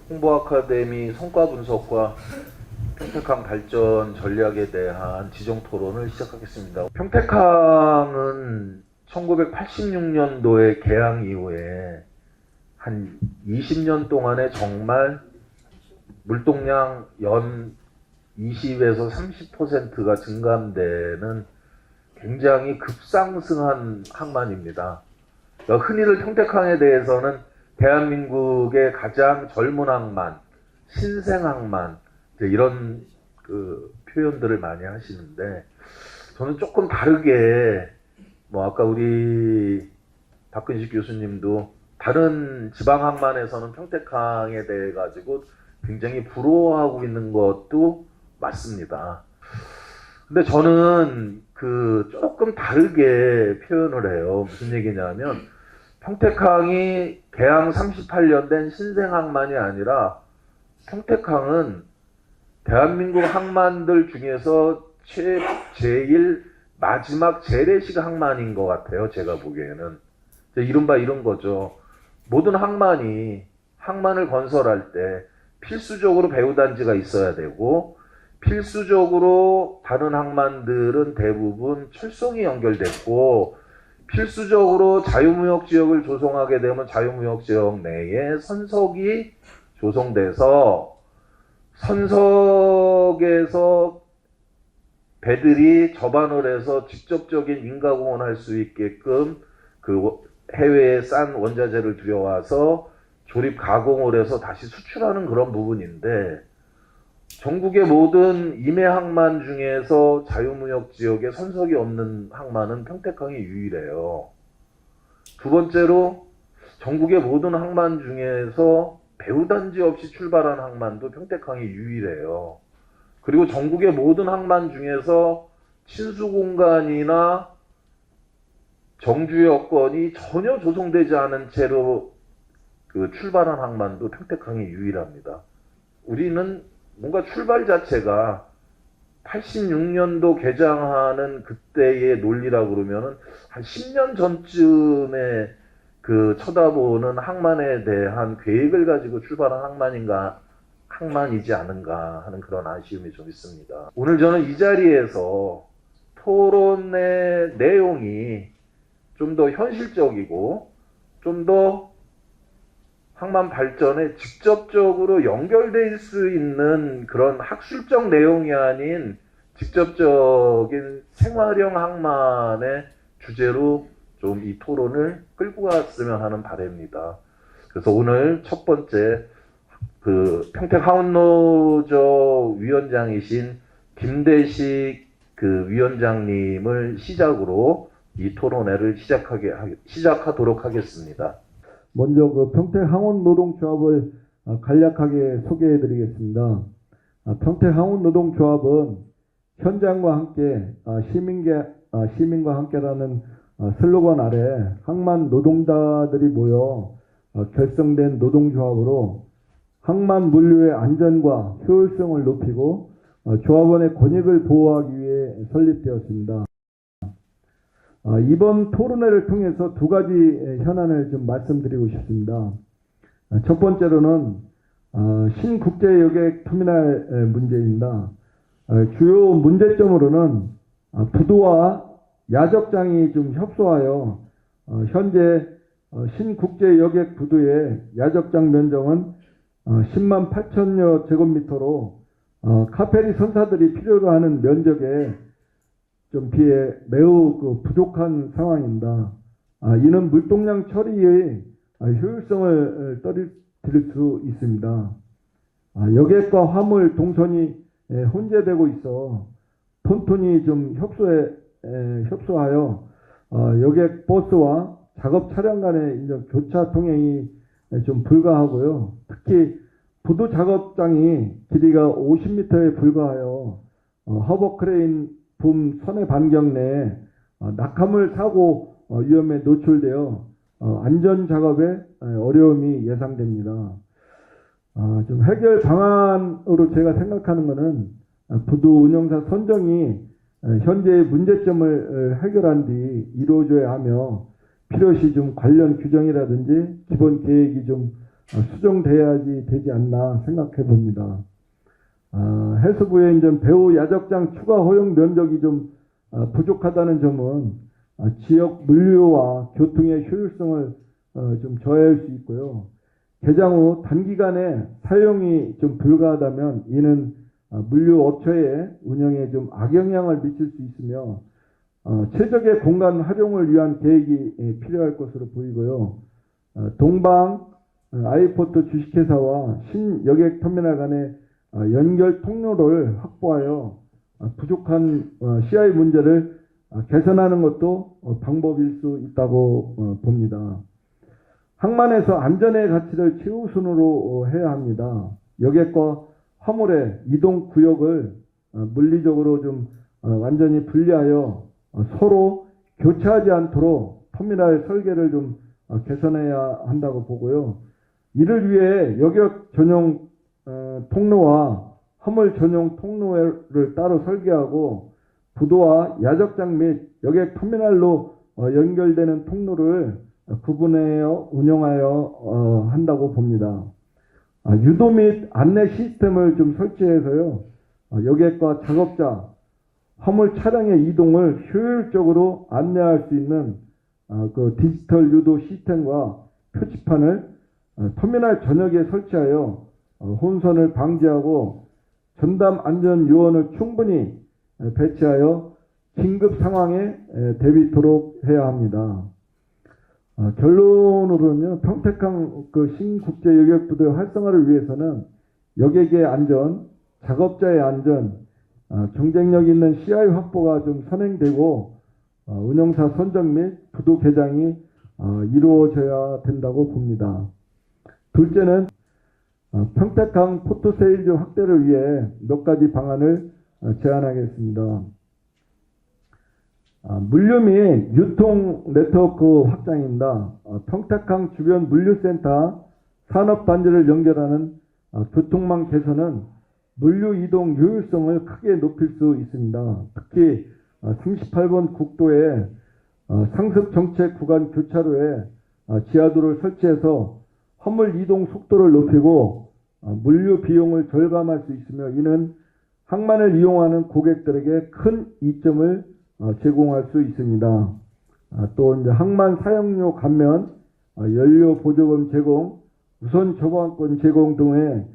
홍보 아카데미 성과 분석과 평택항 발전 전략에 대한 지정 토론을 시작하겠습니다. 평택항은 1986년도에 개항 이후에 한 20년 동안에 정말 물동량 연 20에서 30%가 증감되는 굉장히 급상승한 항만입니다. 흔히들 평택항에 대해서는 대한민국의 가장 젊은 항만, 신생 항만 이런 표현들을 많이 하시는데, 저는 조금 다르게 아까 우리 박근식 교수님도 다른 지방 항만에서는 평택항에 대해 가지고 굉장히 부러워하고 있는 것도 맞습니다. 근데 저는 조금 다르게 표현을 해요. 무슨 얘기냐면, 평택항이 개항 38년 된 신생 항만이 아니라 평택항은 대한민국 항만들 중에서 제일 마지막 재래식 항만인 것 같아요. 제가 보기에는. 이른바 이런 거죠. 모든 항만을 건설할 때 필수적으로 배후단지가 있어야 되고, 필수적으로 다른 항만들은 대부분 철송이 연결됐고, 필수적으로 자유무역지역을 조성하게 되면 자유무역지역 내에 선석이 조성돼서 선석에서 배들이 접안을 해서 직접적인 인가공헌 할 수 있게끔 해외에 싼 원자재를 들여와서 조립 가공을 해서 다시 수출하는 그런 부분인데, 전국의 모든 임해 항만 중에서 자유무역 지역에 선석이 없는 항만은 평택항이 유일해요. 두 번째로, 전국의 모든 항만 중에서 배후단지 없이 출발한 항만도 평택항이 유일해요. 그리고 전국의 모든 항만 중에서 친수공간이나 정주 여건이 전혀 조성되지 않은 채로 출발한 항만도 평택항이 유일합니다. 우리는 뭔가 출발 자체가 86년도 개장하는 그때의 논리라 그러면은 한 10년 전쯤에 쳐다보는 항만에 대한 계획을 가지고 출발한 항만이지 않은가 하는 그런 아쉬움이 좀 있습니다. 오늘 저는 이 자리에서 토론의 내용이 좀 더 현실적이고 좀 더 항만 발전에 직접적으로 연결될 수 있는 그런 학술적 내용이 아닌 직접적인 생활형 항만의 주제로 좀 이 토론을 끌고 갔으면 하는 바람입니다. 그래서 오늘 첫 번째 평택항원노조 위원장이신 김대식 위원장님을 시작으로 이 토론회를 시작하도록 하겠습니다. 먼저 평택항원노동조합을 간략하게 소개해드리겠습니다. 평택항원노동조합은 현장과 함께 시민과 함께라는 슬로건 아래 항만 노동자들이 모여 결성된 노동조합으로 항만 물류의 안전과 효율성을 높이고 조합원의 권익을 보호하기 위해 설립되었습니다. 이번 토론회를 통해서 두 가지 현안을 좀 말씀드리고 싶습니다. 첫 번째로는 신국제여객 터미널 문제입니다. 주요 문제점으로는 부도와 야적장이 좀 협소하여 현재 신국제여객 부도의 야적장 면적은 10만 8천여 제곱미터로 카페리 선사들이 필요로 하는 면적에 좀 비해 매우 부족한 상황입니다. 이는 물동량 처리의 효율성을 떨어뜨릴 수 있습니다. 여객과 화물 동선이 혼재되고 있어 폰톤이 좀 협소하여 여객 버스와 작업 차량 간의 교차 통행이 좀 불가하고요. 특히 부도 작업장이 길이가 50m에 불과하여 허버크레인 붐 선의 반경 내에 낙하물 사고 위험에 노출되어 안전 작업에 어려움이 예상됩니다. 좀 해결 방안으로 제가 생각하는 것은 부도 운영사 선정이 현재의 문제점을 해결한 뒤 이루어져야 하며, 필요시 좀 관련 규정이라든지 기본 계획이 좀 수정돼야지 되지 않나 생각해 봅니다. 해수부의 이제 배후 야적장 추가 허용 면적이 좀 부족하다는 점은 지역 물류와 교통의 효율성을 좀 저해할 수 있고요. 개장 후 단기간에 사용이 좀 불가하다면 이는 물류 업체의 운영에 좀 악영향을 미칠 수 있으며 최적의 공간 활용을 위한 계획이 필요할 것으로 보이고요. 동방 아이포트 주식회사와 신여객 터미널 간의 연결 통로를 확보하여 부족한 CI 문제를 개선하는 것도 방법일 수 있다고 봅니다. 항만에서 안전의 가치를 최우선으로 해야 합니다. 여객과 화물의 이동 구역을 물리적으로 좀 완전히 분리하여 서로 교차하지 않도록 터미널 설계를 좀 개선해야 한다고 보고요. 이를 위해 여객 전용 통로와 화물 전용 통로를 따로 설계하고 부도와 야적장 및 여객 터미널로 연결되는 통로를 구분하여 운영하여 한다고 봅니다. 유도 및 안내 시스템을 좀 설치해서요. 여객과 작업자, 화물 차량의 이동을 효율적으로 안내할 수 있는 그 디지털 유도 시스템과 표지판을 터미널 전역에 설치하여 혼선을 방지하고 전담 안전 요원을 충분히 배치하여 긴급 상황에 대비토록 해야 합니다. 결론으로는요, 평택항 그 신국제 여객부대 활성화를 위해서는 여객의 안전, 작업자의 안전, 경쟁력 있는 CI 확보가 좀 선행되고 운영사 선정 및 부도 개장이 이루어져야 된다고 봅니다. 둘째는 평택항 포트세일즈 확대를 위해 몇 가지 방안을 제안하겠습니다. 물류 및 유통 네트워크 확장입니다. 평택항 주변 물류센터 산업단지를 연결하는 교통망 개선은 물류 이동 효율성을 크게 높일 수 있습니다. 특히 38번 국도에 상습 정체 구간 교차로에 지하도를 설치해서 화물 이동 속도를 높이고 물류 비용을 절감할 수 있으며 이는 항만을 이용하는 고객들에게 큰 이점을 제공할 수 있습니다. 또 이제 항만 사용료 감면, 연료 보조금 제공, 우선 저반권 제공 등의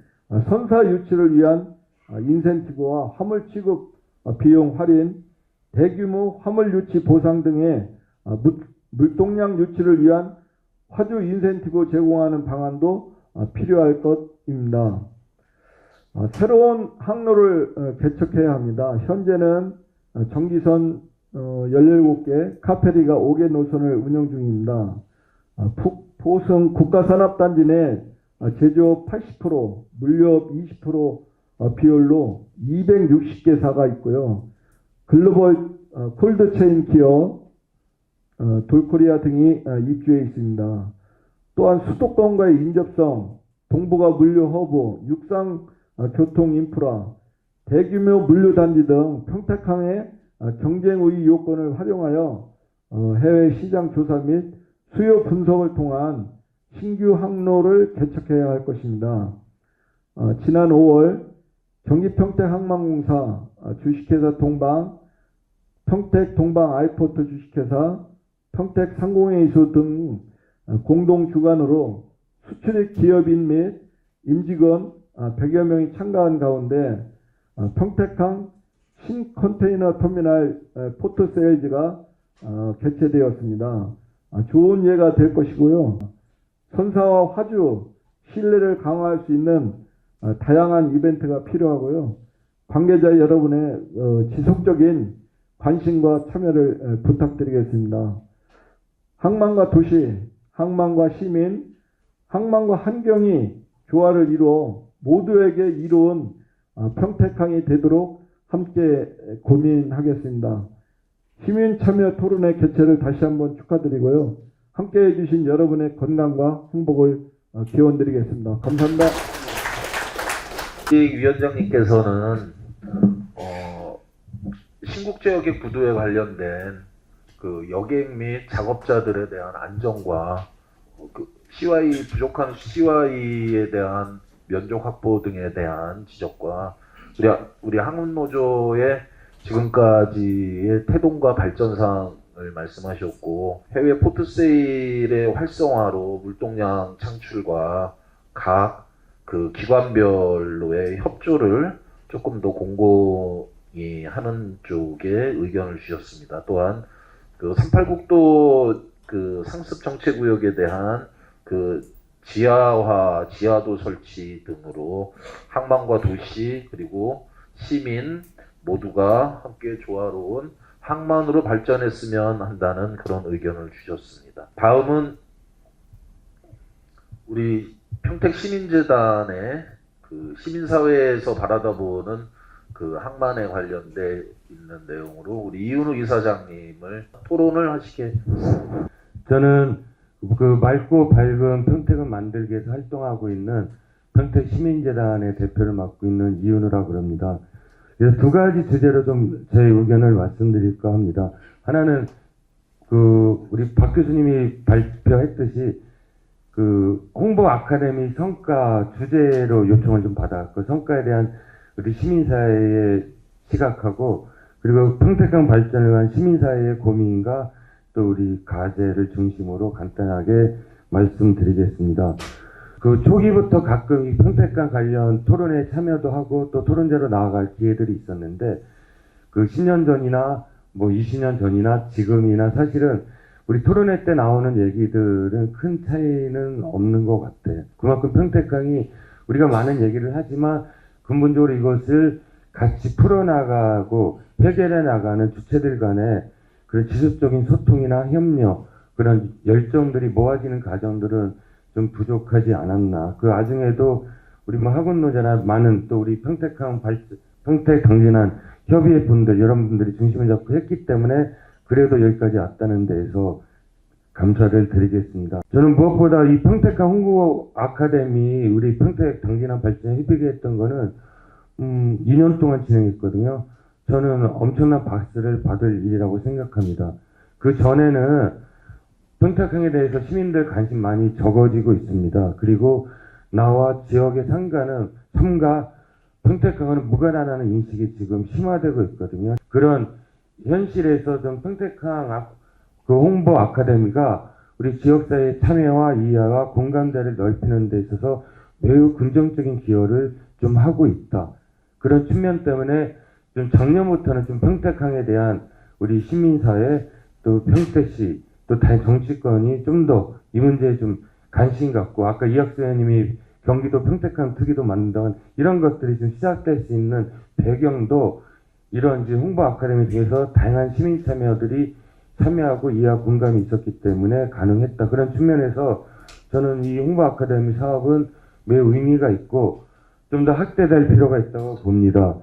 선사 유치를 위한 인센티브와 화물 취급 비용 할인, 대규모 화물 유치 보상 등의 물동량 유치를 위한 화주 인센티브 제공하는 방안도 필요할 것입니다. 새로운 항로를 개척해야 합니다. 현재는 정기선 17개, 카페리가 5개 노선을 운영 중입니다. 포승 국가산업단지 내 제조업 80%, 물류업 20% 비율로 260개사가 있고요. 글로벌 콜드체인 기업, 돌코리아 등이 입주해 있습니다. 또한 수도권과의 인접성, 동북아 물류 허브, 육상 교통 인프라, 대규모 물류 단지 등 평택항의 경쟁 우위 요건을 활용하여 해외 시장 조사 및 수요 분석을 통한 신규 항로를 개척해야 할 것입니다. 지난 5월 경기평택항만공사 주식회사 동방, 평택 동방 아이포트 주식회사, 평택 상공회의소 등 공동 주관으로 수출입 기업인 및 임직원 100여 명이 참가한 가운데 평택항 신컨테이너 터미널 포트세일즈가 개최되었습니다. 좋은 예가 될 것이고요. 선사와 화주 신뢰를 강화할 수 있는 다양한 이벤트가 필요하고요. 관계자 여러분의 지속적인 관심과 참여를 부탁드리겠습니다. 항만과 도시, 항만과 시민, 항만과 환경이 조화를 이루어 모두에게 이로운 평택항이 되도록 함께 고민하겠습니다. 시민 참여 토론회 개최를 다시 한번 축하드리고요. 함께 해주신 여러분의 건강과 행복을 기원드리겠습니다. 감사합니다. 위원장님께서는 신국제 여객 부두에 관련된 그 여객 및 작업자들에 대한 안전과 그 부족한 CY에 대한 면적 확보 등에 대한 지적과 우리 한국노조의 지금까지의 태동과 발전상을 말씀하셨고, 해외 포트세일의 활성화로 물동량 창출과 각 그 기관별로의 협조를 조금 더 공고히 하는 쪽에 의견을 주셨습니다. 또한 그 38국도 그 상습 정체 구역에 대한 그 지하도 설치 등으로 항만과 도시 그리고 시민 모두가 함께 조화로운 항만으로 발전했으면 한다는 그런 의견을 주셨습니다. 다음은 우리 평택시민재단의 그 시민사회에서 바라다보는 그 항만에 관련돼 있는 내용으로 우리 이윤우 이사장님을 토론을 하시게. 저는 그 맑고 밝은 평택을 만들기 위해서 활동하고 있는 평택시민재단의 대표를 맡고 있는 이윤우라고 합니다. 그래서 두 가지 주제로 좀 제 의견을 말씀드릴까 합니다. 하나는 그 우리 박 교수님이 발표했듯이 그 홍보 아카데미 성과 주제로 요청을 좀 받았고, 성과에 대한 우리 시민사회의 시각하고 그리고 평택강 발전을 위한 시민사회의 고민과 또 우리 과제를 중심으로 간단하게 말씀드리겠습니다. 그 초기부터 가끔 이 평택강 관련 토론에 참여도 하고 또 토론제로 나아갈 기회들이 있었는데, 그 10년 전이나 뭐 20년 전이나 지금이나 사실은 우리 토론회 때 나오는 얘기들은 큰 차이는 없는 것 같아요. 그만큼 평택강이 우리가 많은 얘기를 하지만 근본적으로 이것을 같이 풀어나가고 해결해 나가는 주체들 간의 그런 지속적인 소통이나 협력, 그런 열정들이 모아지는 과정들은 좀 부족하지 않았나. 그 와중에도 우리 뭐 학원노조나 많은 또 우리 평택 강진한 협의회 분들, 여러분들이 중심을 잡고 했기 때문에 그래도 여기까지 왔다는 데에서 감사를 드리겠습니다. 저는 무엇보다 이 평택강 홍보 아카데미 우리 평택 강진한 발전에 협의게 했던 거는 2년 동안 진행했거든요. 저는 엄청난 박수를 받을 일이라고 생각합니다. 그 전에는 평택항에 대해서 시민들 관심 많이 적어지고 있습니다. 그리고 나와 지역의 삼가 평택항은 무관하다는 인식이 지금 심화되고 있거든요. 그런 현실에서 좀 평택항 그 홍보 아카데미가 우리 지역사회의 참여와 이해와 공감대를 넓히는 데 있어서 매우 긍정적인 기여를 좀 하고 있다. 그런 측면 때문에 좀 작년부터는 좀 평택항에 대한 우리 시민사회 또 평택시 또 다른 정치권이 좀 더 이 문제에 좀 관심 갖고, 아까 이학수 의원님이 경기도 평택항 특위도 만든다는 이런 것들이 좀 시작될 수 있는 배경도 이런 이제 홍보 아카데미 중에서 다양한 시민 참여들이 참여하고 이해와 공감이 있었기 때문에 가능했다. 그런 측면에서 저는 이 홍보 아카데미 사업은 매우 의미가 있고 좀 더 확대될 필요가 있다고 봅니다.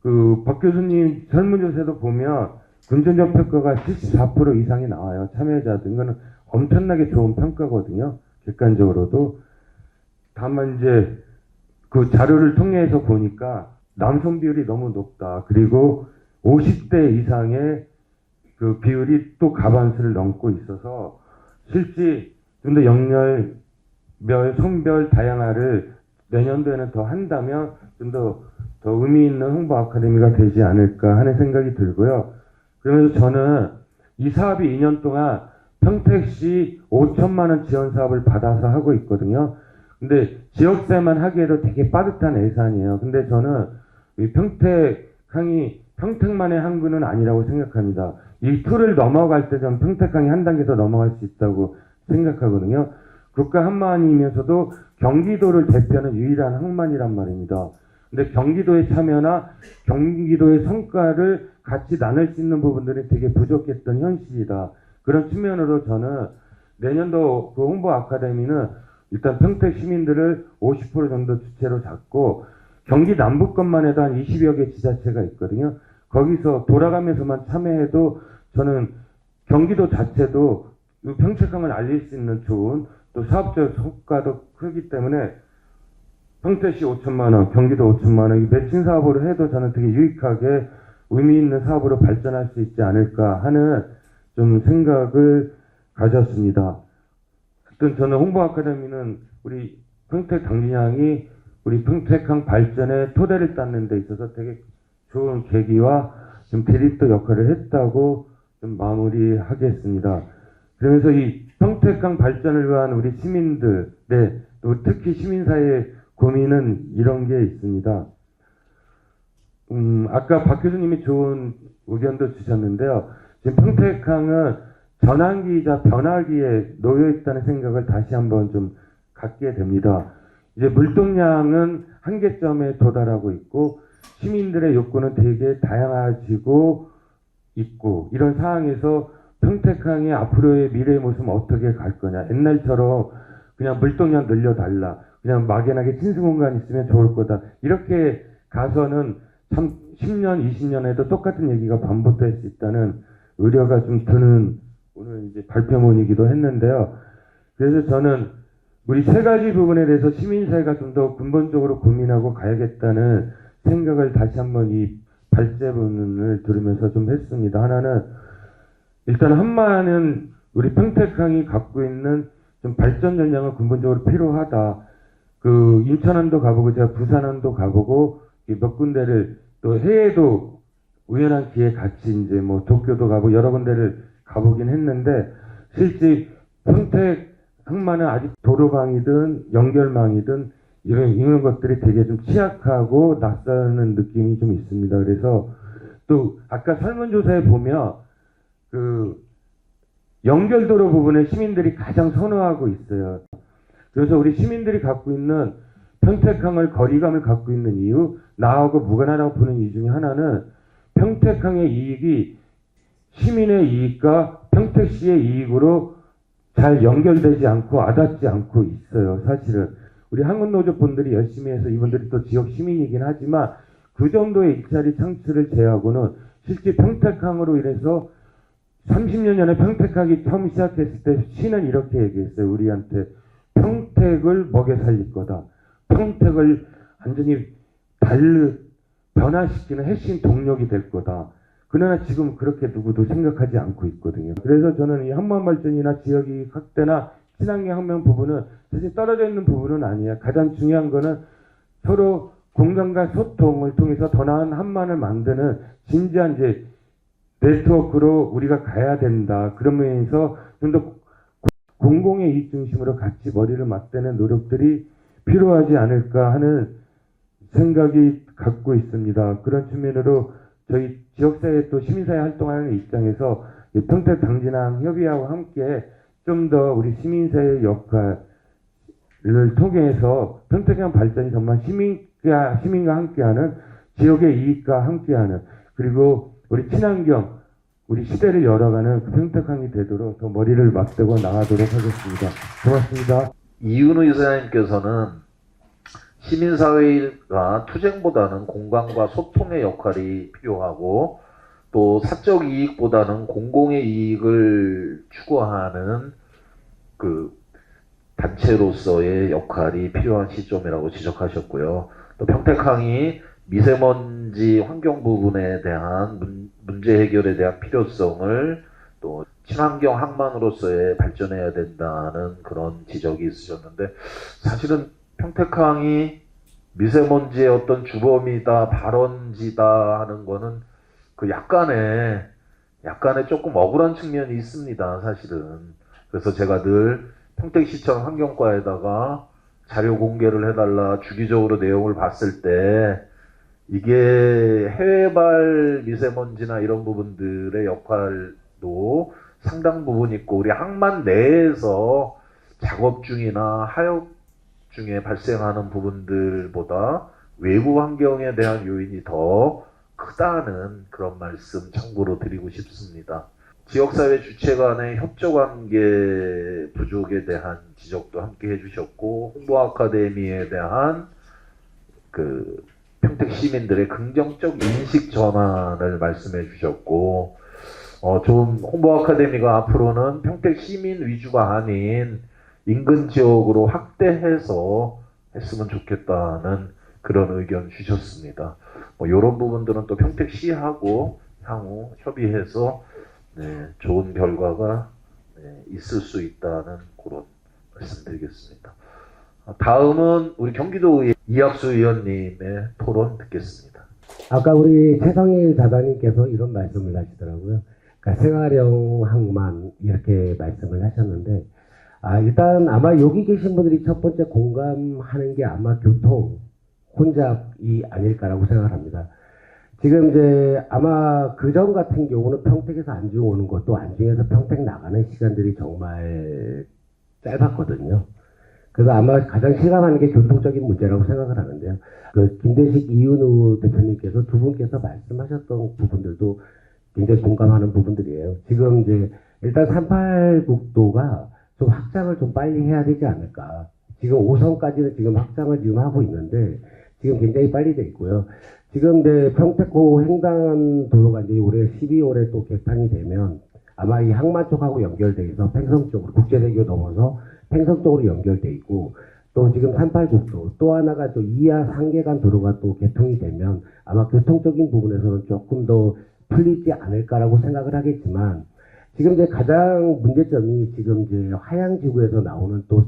그 박 교수님 설문조사도 보면 긍정적 평가가 74% 이상이 나와요. 참여자들. 이거는 엄청나게 좋은 평가거든요. 객관적으로도. 다만 이제 그 자료를 통해서 보니까 남성 비율이 너무 높다. 그리고 50대 이상의 그 비율이 또 과반수를 넘고 있어서 실제 좀 더 영열별, 성별 다양화를 내년도에는 더 한다면 좀 더 의미 있는 홍보 아카데미가 되지 않을까 하는 생각이 들고요. 그러면서 저는 이 사업이 2년 동안 평택시 5천만 원 지원 사업을 받아서 하고 있거든요. 근데 지역사회만 하기에도 되게 빠듯한 예산이에요. 근데 저는 이 평택항이 평택만의 항구는 아니라고 생각합니다. 이 틀을 넘어갈 때 좀 평택항이 한 단계 더 넘어갈 수 있다고 생각하거든요. 국가 한만이면서도 경기도를 대표하는 유일한 항만이란 말입니다. 근데 경기도의 참여나 경기도의 성과를 같이 나눌 수 있는 부분들이 되게 부족했던 현실이다. 그런 측면으로 저는 내년도 그 홍보 아카데미는 일단 평택 시민들을 50% 정도 주체로 잡고 경기 남부권만 해도 한 20여 개 지자체가 있거든요. 거기서 돌아가면서만 참여해도 저는 경기도 자체도 평택항을 알릴 수 있는 좋은 또 사업적 성과도 크기 때문에 평택시 5천만 원, 경기도 5천만 원, 이 매칭 사업으로 해도 저는 되게 유익하게 의미 있는 사업으로 발전할 수 있지 않을까 하는 좀 생각을 가졌습니다. 어떤 저는 홍보 아카데미는 우리 평택 당진항이 우리 평택항 발전에 토대를 쌓는 데 있어서 되게 좋은 계기와 좀 대립도 역할을 했다고 좀 마무리하겠습니다. 그러면서 이 평택항 발전을 위한 우리 시민들, 네, 또 특히 시민사회의 고민은 이런 게 있습니다. 아까 박 교수님이 좋은 의견도 주셨는데요. 지금 평택항은 전환기이자 변화기에 놓여 있다는 생각을 다시 한번 좀 갖게 됩니다. 이제 물동량은 한계점에 도달하고 있고 시민들의 욕구는 되게 다양해지고 있고 이런 상황에서 평택항의 앞으로의 미래의 모습은 어떻게 갈 거냐. 옛날처럼 그냥 물동량 늘려달라. 그냥 막연하게 친수공간 있으면 좋을 거다. 이렇게 가서는 참 10년, 20년에도 똑같은 얘기가 반복될 수 있다는 우려가 좀 드는 오늘 이제 발표문이기도 했는데요. 그래서 저는 우리 세 가지 부분에 대해서 시민사회가 좀 더 근본적으로 고민하고 가야겠다는 생각을 다시 한번 이 발제문을 들으면서 좀 했습니다. 하나는 일단 한마는 우리 평택항이 갖고 있는 좀 발전 전략은 근본적으로 필요하다. 그 인천항도 가보고 제가 부산항도 가보고 몇 군데를 또 해외도 우연한 기회 같이 이제 뭐 도쿄도 가고 여러 군데를 가보긴 했는데 실제 평택 항만은 아직 도로망이든 연결망이든 이런 것들이 되게 좀 취약하고 낯서는 느낌이 좀 있습니다. 그래서 또 아까 설문조사에 보면 그 연결도로 부분에 시민들이 가장 선호하고 있어요. 그래서 우리 시민들이 갖고 있는 평택항을 거리감을 갖고 있는 이유, 나하고 무관하다고 보는 이유 중에 하나는 평택항의 이익이 시민의 이익과 평택시의 이익으로 잘 연결되지 않고 와닿지 않고 있어요. 사실은 우리 한국노조분들이 열심히 해서 이분들이 또 지역 시민이긴 하지만 그 정도의 일자리 창출을 제외하고는 실제 평택항으로 인해서 30년 전에 평택항이 처음 시작했을 때 시는 이렇게 얘기했어요. 우리한테 평택을 먹여 살릴 거다. 평택을 완전히 변화시키는 핵심 동력이 될 거다. 그러나 지금 그렇게 누구도 생각하지 않고 있거든요. 그래서 저는 이 한반발전이나 지역이익 확대나 친환경 혁명 부분은 사실 떨어져 있는 부분은 아니에요. 가장 중요한 거는 서로 공감과 소통을 통해서 더 나은 한반을 만드는 진지한 이제 네트워크로 우리가 가야 된다. 그러면서 좀 더 공공의 이익 중심으로 같이 머리를 맞대는 노력들이 필요하지 않을까 하는 생각이 갖고 있습니다. 그런 측면으로 저희 지역사회 또 시민사회 활동하는 입장에서 평택 당진항 협의하고 함께 좀 더 우리 시민사회의 역할을 통해서 평택항 발전이 정말 시민과 함께하는 지역의 이익과 함께하는 그리고 우리 친환경 우리 시대를 열어가는 그 평택항이 되도록 더 머리를 맞대고 나가도록 하겠습니다. 고맙습니다. 이윤우 이사장님께서는 시민사회가 투쟁보다는 공감과 소통의 역할이 필요하고 또 사적 이익보다는 공공의 이익을 추구하는 그 단체로서의 역할이 필요한 시점이라고 지적하셨고요. 또 평택항이 미세먼지 환경 부분에 대한 문제 해결에 대한 필요성을 또 친환경 항만으로서의 발전해야 된다는 그런 지적이 있으셨는데 사실은 평택항이 미세먼지의 어떤 주범이다, 발원지다 하는 거는 그 약간의 조금 억울한 측면이 있습니다, 사실은. 그래서 제가 늘 평택시청 환경과에다가 자료 공개를 해달라 주기적으로 내용을 봤을 때 이게 해외발 미세먼지나 이런 부분들의 역할도 상당 부분 있고 우리 항만 내에서 작업 중이나 하역 중에 발생하는 부분들보다 외부 환경에 대한 요인이 더 크다는 그런 말씀 참고로 드리고 싶습니다. 지역사회 주체 간의 협조관계 부족에 대한 지적도 함께 해주셨고 홍보 아카데미에 대한 그 평택 시민들의 긍정적 인식 전환을 말씀해 주셨고 좀 홍보 아카데미가 앞으로는 평택 시민 위주가 아닌 인근 지역으로 확대해서 했으면 좋겠다는 그런 의견 주셨습니다. 이런 부분들은 또 평택시하고 향후 협의해서 좋은 결과가 있을 수 있다는 그런 말씀드리겠습니다. 다음은 우리 경기도의 이학수 의원님의 토론 듣겠습니다. 아까 우리 최성일 자단님께서 이런 말씀을 하시더라고요. 그러니까 생활형 항만 이렇게 말씀을 하셨는데, 일단 아마 여기 계신 분들이 첫 번째 공감하는 게 아마 교통 혼잡이 아닐까라고 생각합니다. 지금 이제 아마 그전 같은 경우는 평택에서 안중 오는 것도 안중에서 평택 나가는 시간들이 정말 짧았거든요. 그래서 아마 가장 실감하는 게 교통적인 문제라고 생각을 하는데요. 그 김대식 이윤우 대표님께서 두 분께서 말씀하셨던 부분들도 굉장히 공감하는 부분들이에요. 지금 이제 일단 38국도가 좀 확장을 좀 빨리 해야 되지 않을까. 지금 5선까지는 지금 확장을 지금 하고 있는데 지금 굉장히 빨리 돼 있고요. 지금 이제 평택호 횡단 도로가 이제 올해 12월에 또 개판이 되면 아마 이 항만 쪽하고 연결돼 있어 팽성 쪽으로 국제대교 넘어서 팽성 쪽으로 연결돼 있고 또 지금 38국도 또 하나가 또 이하 상계간 도로가 또 개통이 되면 아마 교통적인 부분에서는 조금 더 풀리지 않을까라고 생각을 하겠지만 지금 이제 가장 문제점이 지금 이제 하양지구에서 나오는 또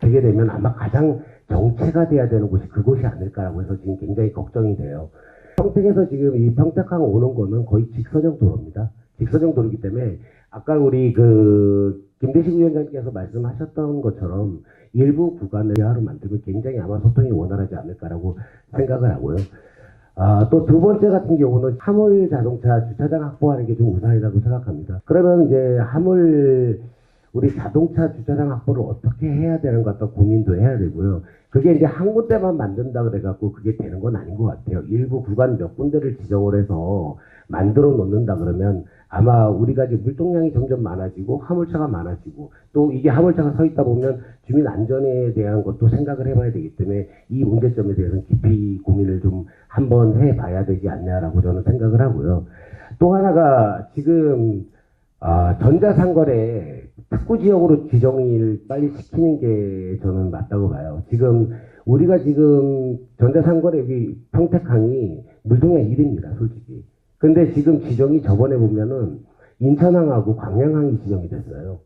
되게 되면 아마 가장 정체가 돼야 되는 곳이 그곳이 아닐까라고 해서 지금 굉장히 걱정이 돼요. 평택에서 지금 이 평택항 오는 거는 거의 직선형 도로입니다. 직선형 도로이기 때문에 아까 우리 김대식 위원장님께서 말씀하셨던 것처럼 일부 구간을 하루 만들면 굉장히 아마 소통이 원활하지 않을까라고 생각을 하고요. 또 두 번째 같은 경우는 화물 자동차 주차장 확보하는 게 좀 우선이라고 생각합니다. 그러면 이제 우리 자동차 주차장 확보를 어떻게 해야 되는 것 같다 고민도 해야 되고요. 그게 이제 한 군데만 만든다 그래갖고 그게 되는 건 아닌 것 같아요. 일부 구간 몇 군데를 지정을 해서 만들어 놓는다 그러면 아마 우리가 이제 물동량이 점점 많아지고 화물차가 많아지고 또 이게 화물차가 서 있다 보면 주민 안전에 대한 것도 생각을 해봐야 되기 때문에 이 문제점에 대해서는 깊이 고민을 좀 한번 해봐야 되지 않냐라고 저는 생각을 하고요. 또 하나가 지금 전자상거래 특구 지역으로 지정을 빨리 시키는 게 저는 맞다고 봐요. 지금 우리가 지금 전자상거래 여기 평택항이 물동량 1위입니다, 솔직히. 근데 지금 지정이 저번에 보면은 인천항하고 광양항이 지정이 됐어요.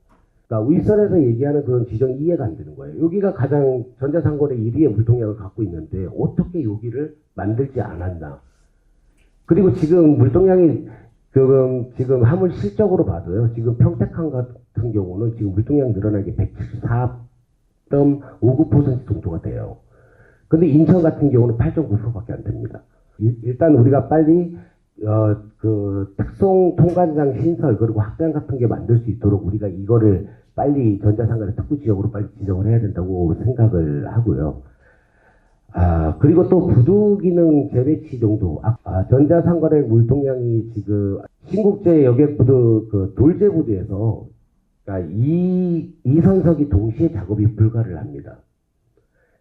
그러니까 윗선에서 얘기하는 그런 지정이 이해가 안 되는 거예요. 여기가 가장 전자상거래 1위의 물동량을 갖고 있는데 어떻게 여기를 만들지 않았나. 그리고 지금 물동량이 지금 화물 실적으로 봐도요. 지금 평택항 같은 경우는 지금 물동량 늘어난 게 174.59% 정도가 돼요. 근데 인천 같은 경우는 8.9%밖에 안 됩니다. 일단 우리가 빨리 특송 통관장 신설 그리고 확장 같은 게 만들 수 있도록 우리가 이거를 빨리 전자상거래 특구 지역으로 빨리 지정을 해야 된다고 생각을 하고요. 그리고 또 부두기능 재배치 정도. 전자상거래 물동량이 지금 신국제 여객부두 돌제부두에서 그러니까 이 선석이 동시에 작업이 불가를 합니다.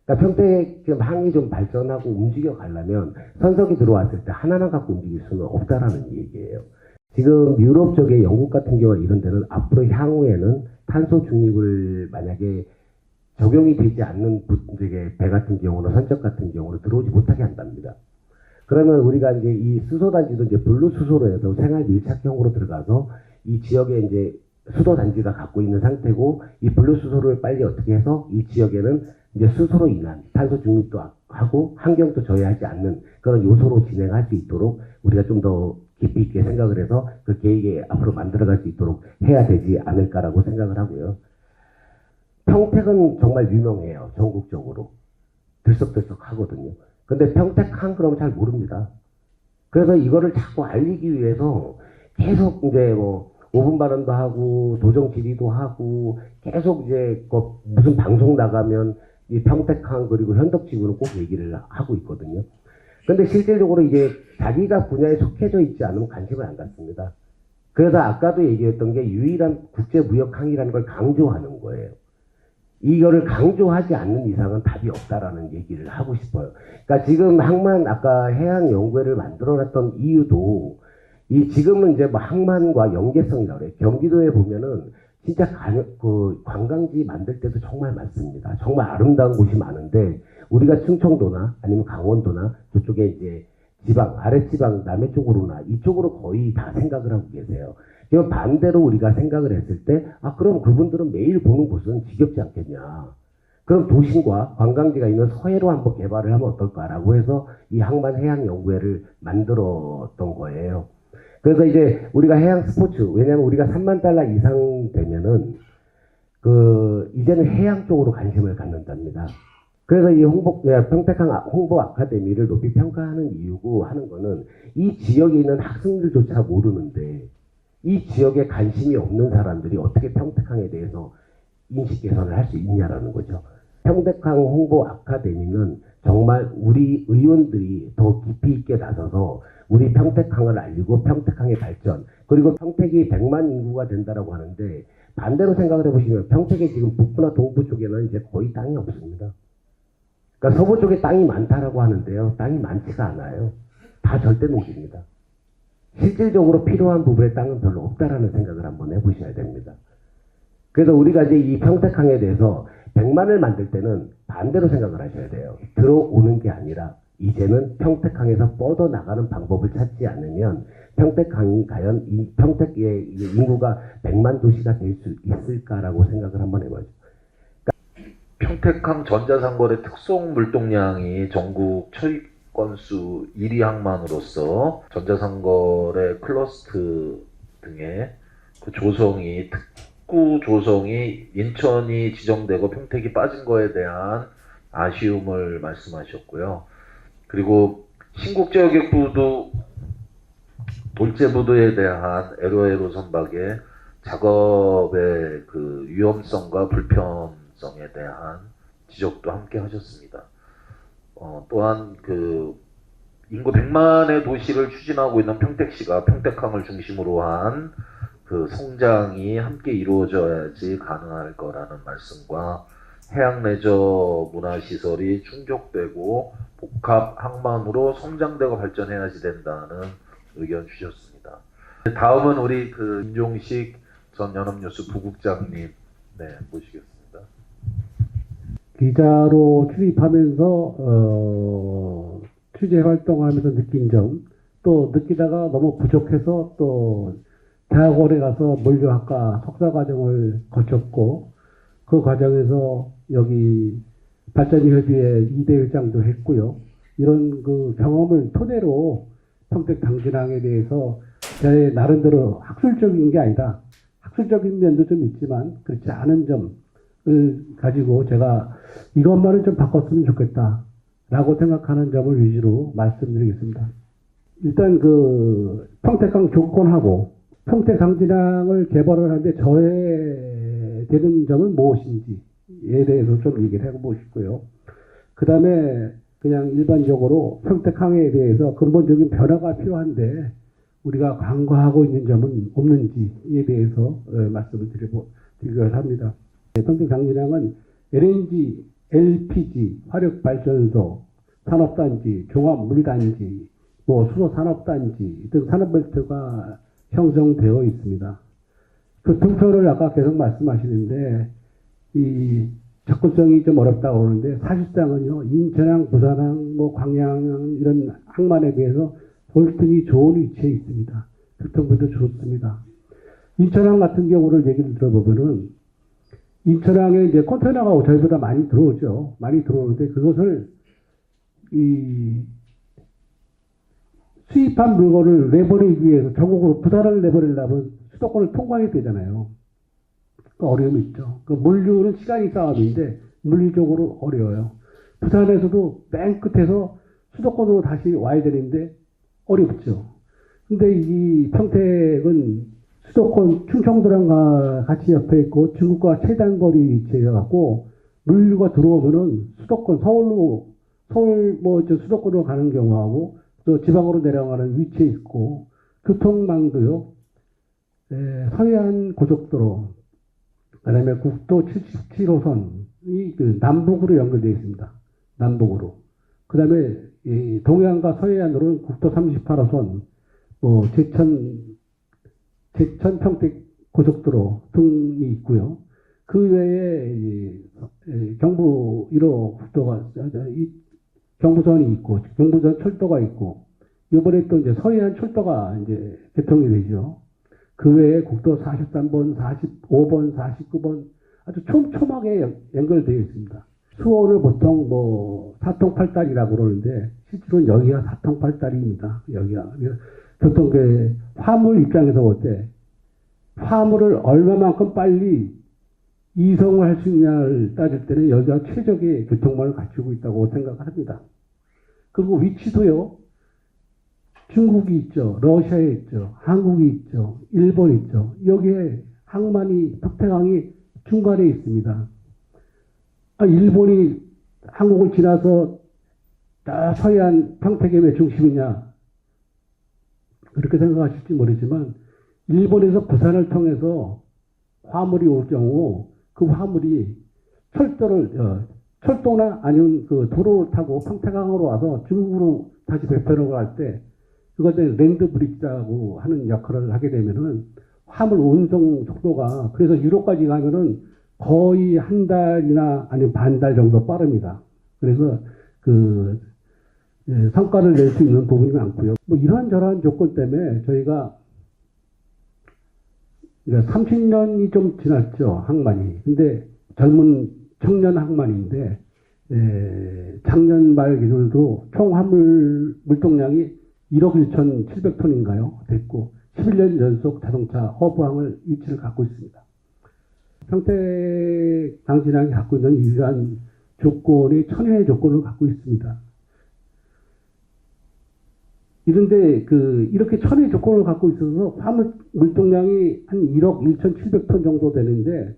그러니까 평택 지금 항이 좀 발전하고 움직여 가려면 선석이 들어왔을 때 하나만 갖고 움직일 수는 없다라는 얘기예요. 지금 유럽 쪽에 영국 같은 경우 이런 데는 앞으로 향후에는 탄소 중립을 만약에 적용이 되지 않는 배 같은 경우는 선적 같은 경우는 들어오지 못하게 한답니다. 그러면 우리가 이제 이 수소단지도 이제 블루 수소로 해서 생활 밀착형으로 들어가서 이 지역에 이제 수소단지가 갖고 있는 상태고 이 블루 수소를 빨리 어떻게 해서 이 지역에는 이제 수소로 인한 탄소 중립도 하고 환경도 저해하지 않는 그런 요소로 진행할 수 있도록 우리가 좀 더 깊이 있게 생각을 해서 그 계획에 앞으로 만들어갈 수 있도록 해야 되지 않을까라고 생각을 하고요. 평택은 정말 유명해요. 전국적으로. 들썩들썩 하거든요. 근데 평택항 그러면 잘 모릅니다. 그래서 이거를 자꾸 알리기 위해서 계속 이제 5분 발언도 하고 도정 질의도 하고 계속 이제 무슨 방송 나가면 이 평택항 그리고 현덕지구는 꼭 얘기를 하고 있거든요. 근데 실질적으로 이게 자기가 분야에 속해져 있지 않으면 관심을 안 갖습니다. 그래서 아까도 얘기했던 게 유일한 국제무역항이라는 걸 강조하는 거예요. 이거를 강조하지 않는 이상은 답이 없다라는 얘기를 하고 싶어요. 그러니까 지금 항만 아까 해양연구회를 만들어놨던 이유도 지금은 이제 항만과 연계성이라고 그래요. 경기도에 보면은 진짜 관광지 만들 때도 정말 많습니다. 정말 아름다운 곳이 많은데 우리가 충청도나 아니면 강원도나 저쪽에 이제 지방, 아랫지방, 남해 쪽으로나 이쪽으로 거의 다 생각을 하고 계세요. 이건 반대로 우리가 생각을 했을 때, 그럼 그분들은 매일 보는 곳은 지겹지 않겠냐. 그럼 도심과 관광지가 있는 서해로 한번 개발을 하면 어떨까라고 해서 이 항만해양연구회를 만들었던 거예요. 그래서 이제 우리가 해양 스포츠, 왜냐면 우리가 3만 달러 이상 되면은, 이제는 해양 쪽으로 관심을 갖는답니다. 그래서 이 평택항 홍보 아카데미를 높이 평가하는 이유고 하는 거는 이 지역에 있는 학생들조차 모르는데 이 지역에 관심이 없는 사람들이 어떻게 평택항에 대해서 인식 개선을 할 수 있냐라는 거죠. 평택항 홍보 아카데미는 정말 우리 의원들이 더 깊이 있게 나서서 우리 평택항을 알리고 평택항의 발전, 그리고 평택이 100만 인구가 된다라고 하는데 반대로 생각을 해보시면 평택의 지금 북부나 동부 쪽에는 이제 거의 땅이 없습니다. 그러니까 서부 쪽에 땅이 많다라고 하는데요. 땅이 많지가 않아요. 다 절대 농지입니다. 실질적으로 필요한 부분의 땅은 별로 없다라는 생각을 한번 해보셔야 됩니다. 그래서 우리가 이제 이 평택항에 대해서 100만을 만들 때는 반대로 생각을 하셔야 돼요. 들어오는 게 아니라 이제는 평택항에서 뻗어나가는 방법을 찾지 않으면 평택항이 과연 이 평택의 인구가 100만 도시가 될 수 있을까라고 생각을 한번 해봐야죠. 평택항 전자상거래 특송 물동량이 전국 초입 건수 1위 항만으로서 전자상거래 클러스터 등의 그 조성이 특구 조성이 인천이 지정되고 평택이 빠진 거에 대한 아쉬움을 말씀하셨고요. 그리고 신국제어객부도 돌제부도에 대한 에로에로 선박의 작업의 그 위험성과 불편성에 대한 지적도 함께 하셨습니다. 또한 그 인구 100만의 도시를 추진하고 있는 평택시가 평택항을 중심으로 한 그 성장이 함께 이루어져야지 가능할 거라는 말씀과 해양 레저 문화시설이 충족되고 복합 항만으로 성장되고 발전해야지 된다는 의견 주셨습니다. 다음은 우리 그 임종식 전 연합뉴스 부국장님 모시겠습니다. 기자로 출입하면서 취재 활동하면서 느낀 점, 또 느끼다가 너무 부족해서 또 대학원에 가서 물류학과 석사 과정을 거쳤고 그 과정에서 여기 발전협의회 2대 회장도 했고요. 이런 그 경험을 토대로 평택 당진항에 대해서 제 나름대로 학술적인 게 아니라 학술적인 면도 좀 있지만 그렇지 않은 점을 가지고 제가 이것만은 좀 바꿨으면 좋겠다라고 생각하는 점을 위주로 말씀드리겠습니다. 일단 그 평택항 조건하고 평택 당진항을 개발을 하는데 저해되는 점은 무엇인지에 대해서 좀 얘기를 해보고 싶고요. 그 다음에 그냥 일반적으로 평택항에 대해서 근본적인 변화가 필요한데 우리가 간과하고 있는 점은 없는지에 대해서 말씀을 드리고자 합니다. 평택 당진항은 LNG, LPG, 화력발전소, 산업단지, 종합물단지, 수소산업단지 등 산업벨트가 형성되어 있습니다. 그 등표를 아까 계속 말씀하시는데 이 접근성이 좀 어렵다고 그러는데 사실상은요 인천항, 부산항, 광양항 이런 항만에 비해서 볼등이 좋은 위치에 있습니다. 교통편도 좋습니다. 인천항 같은 경우를 얘기를 들어보면은 인천항에 이제 컨테이너가 저희보다 많이 들어오죠. 많이 들어오는데 그것을 수입한 물건을 내보내기 위해서 전국으로 부산을 내보내려면 수도권을 통과해야 되잖아요. 그 어려움이 있죠. 그 물류는 시간이 싸움인데 물리적으로 어려워요. 부산에서도 맨 끝에서 수도권으로 다시 와야 되는데 어렵죠. 근데 이 평택은 수도권 충청도랑 같이 옆에 있고 중국과 최단거리 위치해 갖고 물류가 들어오면은 수도권 서울 수도권으로 가는 경우하고 또 지방으로 내려가는 위치에 있고 교통망도요. 서해안 고속도로 그다음에 국도 77호선이 그 남북으로 연결되어 있습니다. 남북으로. 그다음에 동해안과 서해안으로는 국도 38호선, 제천 평택 고속도로 등이 있고요. 그 외에 경부 1호 국도가 경부선이 있고 경부선 철도가 있고 이번에 또 이제 서해안 철도가 이제 개통이 되죠. 그 외에 국도 43번, 45번, 49번 아주 촘촘하게 연결되어 있습니다. 수원을 보통 뭐 사통팔달이라고 그러는데 실제로는 여기가 사통팔달입니다. 여기가 보통 그 화물 입장에서 볼 때 화물을 얼마만큼 빨리 이송을 할 수 있냐를 따질 때는 여기가 최적의 교통망을 갖추고 있다고 생각을 합니다. 그리고 위치도요. 중국이 있죠. 러시아에 있죠. 한국이 있죠. 일본이 있죠. 여기에 항만이 평택항이 중간에 있습니다. 일본이 한국을 지나서 서해안 평택의 왜 중심이냐 그렇게 생각하실지 모르지만 일본에서 부산을 통해서 화물이 올 경우 그 화물이 철도나 아니면 그 도로를 타고 평택항으로 와서 중국으로 다시 배편으로 갈 때 그것을 랜드 브릿지라고 하는 역할을 하게 되면은 화물 운송 속도가 그래서 유럽까지 가면은 거의 한 달이나 아니면 반 달 정도 빠릅니다. 그래서 그 성과를 낼 수 있는 부분이 많고요. 뭐 이러한 조건 때문에 저희가 30년이 좀 지났죠, 항만이. 근데 젊은 청년 항만인데 작년 말 기준으로 총 화물 물동량이 1억 1,700톤인가요? 됐고 11년 연속 자동차 허브항을 위치를 갖고 있습니다. 평택 강진항이 갖고 있는 유일한 조건이 천혜의 조건을 갖고 있습니다. 이런데 이렇게 천혜의 조건을 갖고 있어서 화물 물동량이 한 1억 1,700톤 정도 되는데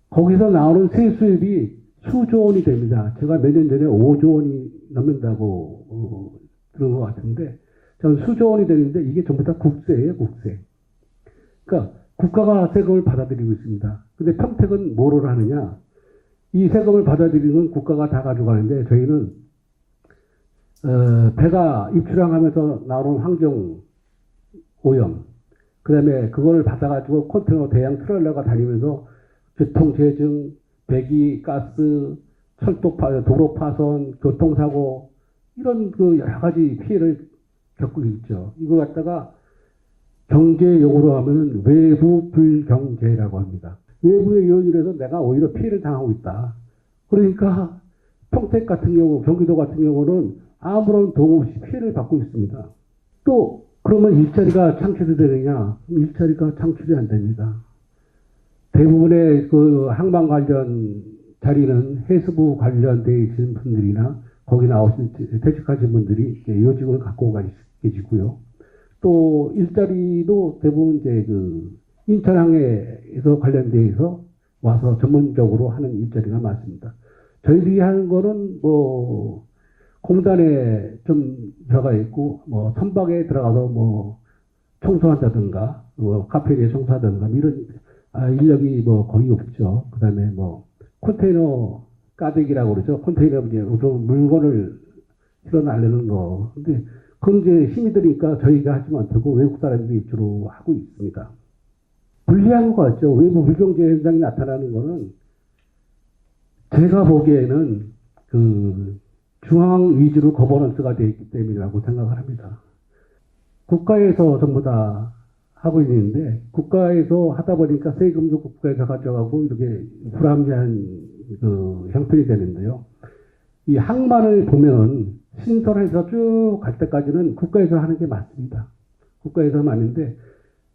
거기서 나오는 세수입이 수조 원이 됩니다. 제가 몇 년 전에 5조 원이 넘는다고 들은 것 같은데 저는 수조 원이 되는데 이게 전부 다 국세예요, 국세. 그러니까 국가가 세금을 받아들이고 있습니다. 근데 평택은 뭐를 하느냐? 이 세금을 받아들이는 국가가 다 가져가는데 저희는 배가 입출항하면서 나오는 환경 오염, 그 다음에 그걸 받아가지고 컨테이너 대형 트레일러가 다니면서 교통체증, 배기, 가스, 도로 파손, 교통사고 이런 여러 가지 피해를 겪고 있죠. 이거 갖다가 경제 용어로 하면 외부 불경제라고 합니다. 외부의 요인으로 해서 내가 오히려 피해를 당하고 있다. 그러니까 평택 같은 경우, 경기도 같은 경우는 아무런 도움 없이 피해를 받고 있습니다. 또 그러면 일자리가 창출이 되느냐? 일자리가 창출이 안 됩니다. 대부분의 항만 관련 자리는 해수부 관련되어 있는 분들이나 거기 나오신 퇴직하신 분들이 요직을 갖고 계시고요. 또 일자리도 대부분 이제 인천항에서 관련돼서 와서 전문적으로 하는 일자리가 많습니다. 저희들이 하는 거는 뭐 공단에 좀 들어가 있고 뭐 선박에 들어가서 청소한다든가 카페에 청소한다든가 이런 인력이 거의 없죠. 그다음에 컨테이너 까대기라고 그러죠. 컨테이너 물건을 실어 날리는 거. 근데 그건 이제 힘이 드니까 저희가 하지 못하고 외국 사람들이 주로 하고 있습니다. 불리한 것 같죠. 외부 불경제 현상이 나타나는 거는 제가 보기에는 중앙 위주로 거버넌스가 되어 있기 때문이라고 생각을 합니다. 국가에서 전부 다 하고 있는데 국가에서 하다 보니까 세금도 국가에서 가져가고 이렇게 불합리한 형편이 되는데요. 이 항만을 보면은 신설해서 쭉 갈 때까지는 국가에서 하는 게 맞습니다. 국가에서 맞는데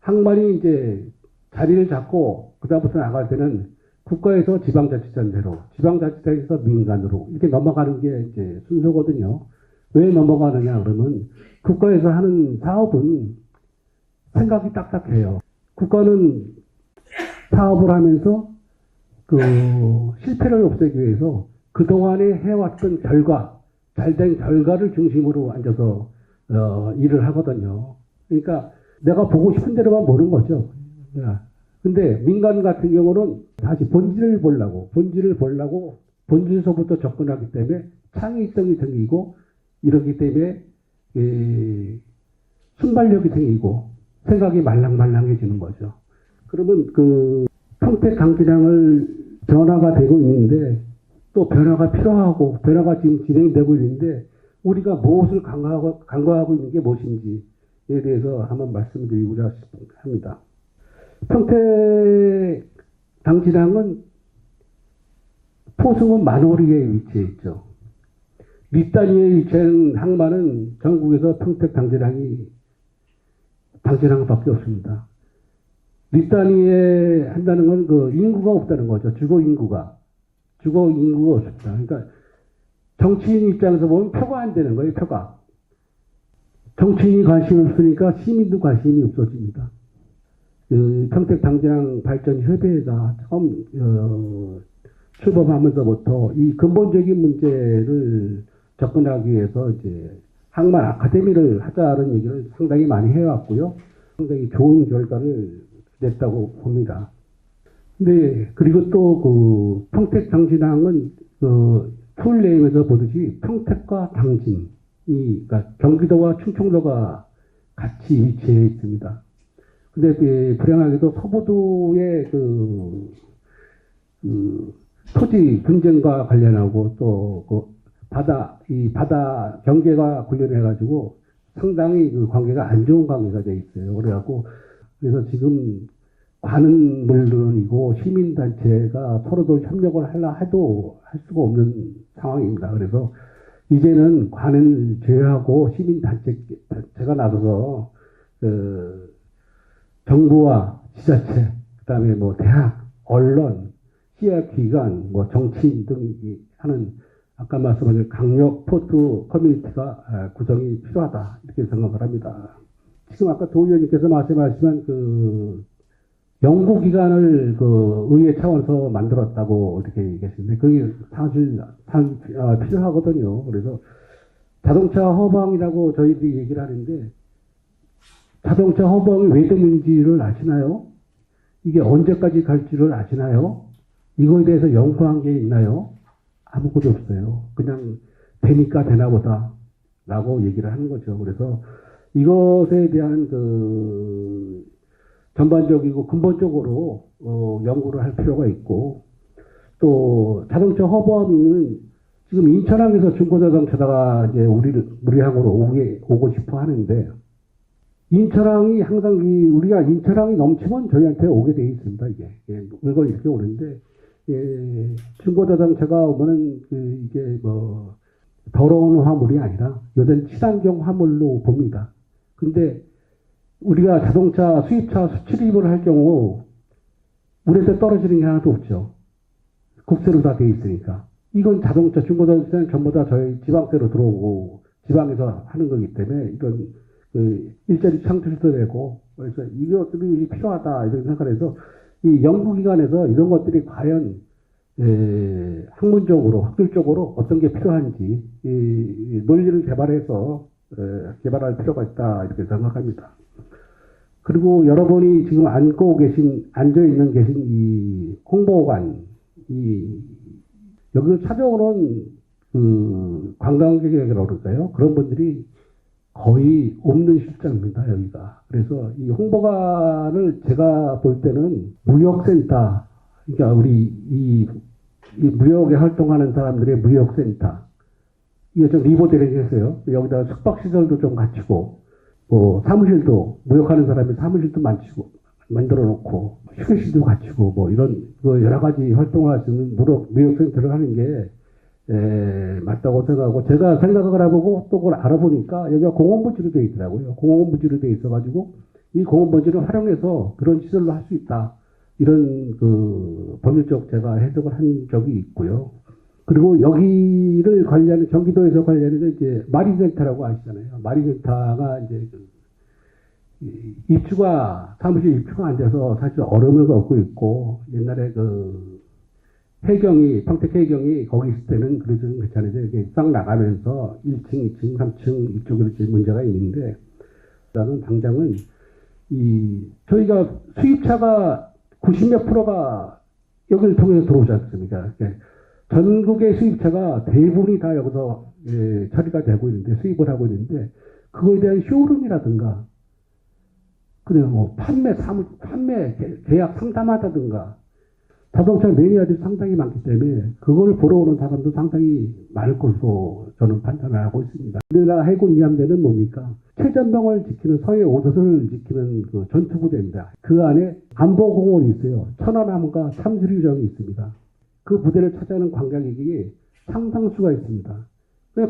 항만이 이제 자리를 잡고 그다음부터 나갈 때는 국가에서 지방자치단체로, 지방자치단체에서 민간으로 이렇게 넘어가는 게 이제 순서거든요. 왜 넘어가느냐 그러면 국가에서 하는 사업은 생각이 딱딱해요. 국가는 사업을 하면서 실패를 없애기 위해서 그동안에 해왔던 잘된 결과를 중심으로 앉아서 일을 하거든요. 그러니까 내가 보고 싶은 대로만 보는 거죠. 근데 민간 같은 경우는 다시 본질을 보려고 본질서부터 접근하기 때문에 창의성이 생기고 이러기 때문에 순발력이 생기고 생각이 말랑말랑해지는 거죠. 그러면 평택 강진항을 변화가 되고 있는데 또 변화가 필요하고 변화가 지금 진행되고 있는데 우리가 무엇을 간과하고 있는 게 무엇인지에 대해서 한번 말씀드리고자 합니다. 평택 당진항은 포승은 만호리에 위치해 있죠. 밑단위에 위치한 항만은 전국에서 평택 당진항밖에 없습니다. 밑단위에 한다는 건 그 인구가 없다는 거죠. 주거 인구가 없습니다. 그러니까 정치인 입장에서 보면 표가 안 되는 거예요. 표가. 정치인이 관심이 없으니까 시민도 관심이 없어집니다. 그 평택 당진항 발전 협의회가 처음 출범하면서부터 이 근본적인 문제를 접근하기 위해서 이제 항만 아카데미를 하자는 얘기를 상당히 많이 해왔고요. 상당히 좋은 결과를 냈다고 봅니다. 근데 그리고 또 그 평택 당진항은 그 풀네임에서 보듯이 평택과 당진이 그러니까 경기도와 충청도가 같이 위치해 있습니다. 근데 그 불행하게도 서부도의 그 토지 분쟁과 관련하고 또 그 바다 경계가 관련해가지고 상당히 그 관계가 안 좋은 관계가 돼 있어요. 그래서 지금 관은 물론이고 시민단체가 서로도 협력을 하려 해도 할 수가 없는 상황입니다. 그래서 이제는 관을 제외하고 시민단체가 나서서 정부와 지자체, 그다음에 뭐 대학, 언론, 시야기관, 뭐 정치인 등이 하는 아까 말씀하신 강력 포트 커뮤니티가 구성이 필요하다 이렇게 생각을 합니다. 지금 아까 도 의원님께서 말씀하시면 그 연구기관을 그 의회 차원에서 만들었다고 이렇게 얘기하시는데 그게 사실 필요하거든요. 그래서 자동차 허방이라고 저희들이 얘기를 하는데 자동차 허방이 왜 되는지를 아시나요? 이게 언제까지 갈지를 아시나요? 이거에 대해서 연구한 게 있나요? 아무것도 없어요. 그냥 되니까 되나 보다 라고 얘기를 하는 거죠. 그래서 이것에 대한 그 전반적이고 근본적으로 연구를 할 필요가 있고 또 자동차 허범은 지금 인천항에서 중고자동차가 이제 우리항으로 오고 싶어 하는데 인천항이 항상 우리가 인천항이 넘치면 저희한테 오게 돼 있습니다. 이게 물건이 이렇게 오는데 중고자동차가 오면은 이게 뭐 더러운 화물이 아니라 요즘 친환경 화물로 봅니다. 근데 우리가 자동차 수입차 수출입을 할 경우 우리한테 떨어지는 게 하나도 없죠. 국세로 다 돼 있으니까. 이건 자동차 중고자동차는 전부 다 저희 지방세로 들어오고 지방에서 하는 거기 때문에 이런 그 일자리 창출도 되고 그래서 이것들이 필요하다 이런 생각을 해서 이 연구기관에서 이런 것들이 과연 학문적으로 학술적으로 어떤 게 필요한지 이 논리를 개발해서 개발할 필요가 있다 이렇게 생각합니다. 그리고 여러분이 지금 앉아 있는 이 홍보관 여기를 찾아오는 그 관광객이라고 그럴까요? 그런 분들이 거의 없는 실정입니다, 여기가. 그래서 이 홍보관을 제가 볼 때는 무역센터, 그러니까 우리 이 무역에 활동하는 사람들의 무역센터, 이게 좀 리모델링 했어요. 여기다 숙박시설도 좀 갖추고, 뭐 사무실도, 무역하는 사람이 사무실도 만들어 놓고, 휴게실도 갖추고, 뭐 이런 여러 가지 활동을 할 수 있는 무역센터를 하는 게 맞다고 생각하고 제가 생각을 해보고 또 그걸 알아보니까 여기가 공원부지로 되어 있더라고요. 공원부지로 되어 있어가지고 이 공원부지를 활용해서 그런 시설로 할 수 있다. 이런 그 법률적 제가 해석을 한 적이 있고요. 그리고 여기를 관리하는 경기도에서 관리하는 이제 마린센터라고 아시잖아요. 마린센터가 이제 사무실 입주가 안 돼서 사실 어려움을 겪고 있고 옛날에 평택 해경이 거기 있을 때는 그래도 좀 괜찮은데 이렇게 싹 나가면서 1층, 2층, 3층 이쪽으로 문제가 있는데 나는 당장은 저희가 수입차가 90몇 프로가 여기를 통해서 들어오지 않습니까? 전국의 수입차가 대부분이 다 여기서 처리가 되고 있는데 수입을 하고 있는데 그거에 대한 쇼룸이라든가 그냥 뭐 판매 계약 상담하다든가 자동차 매니아들이 상당히 많기 때문에 그걸 보러 오는 사람도 상당히 많을 것으로 저는 판단을 하고 있습니다. 우리나라 해군 이함대는 뭡니까? 최전방을 지키는 서해 5도선을 지키는 그 전투부대입니다. 그 안에 안보공원이 있어요. 천안함과 참수류정이 있습니다. 그 부대를 찾아오는 관광객이 상당수가 있습니다.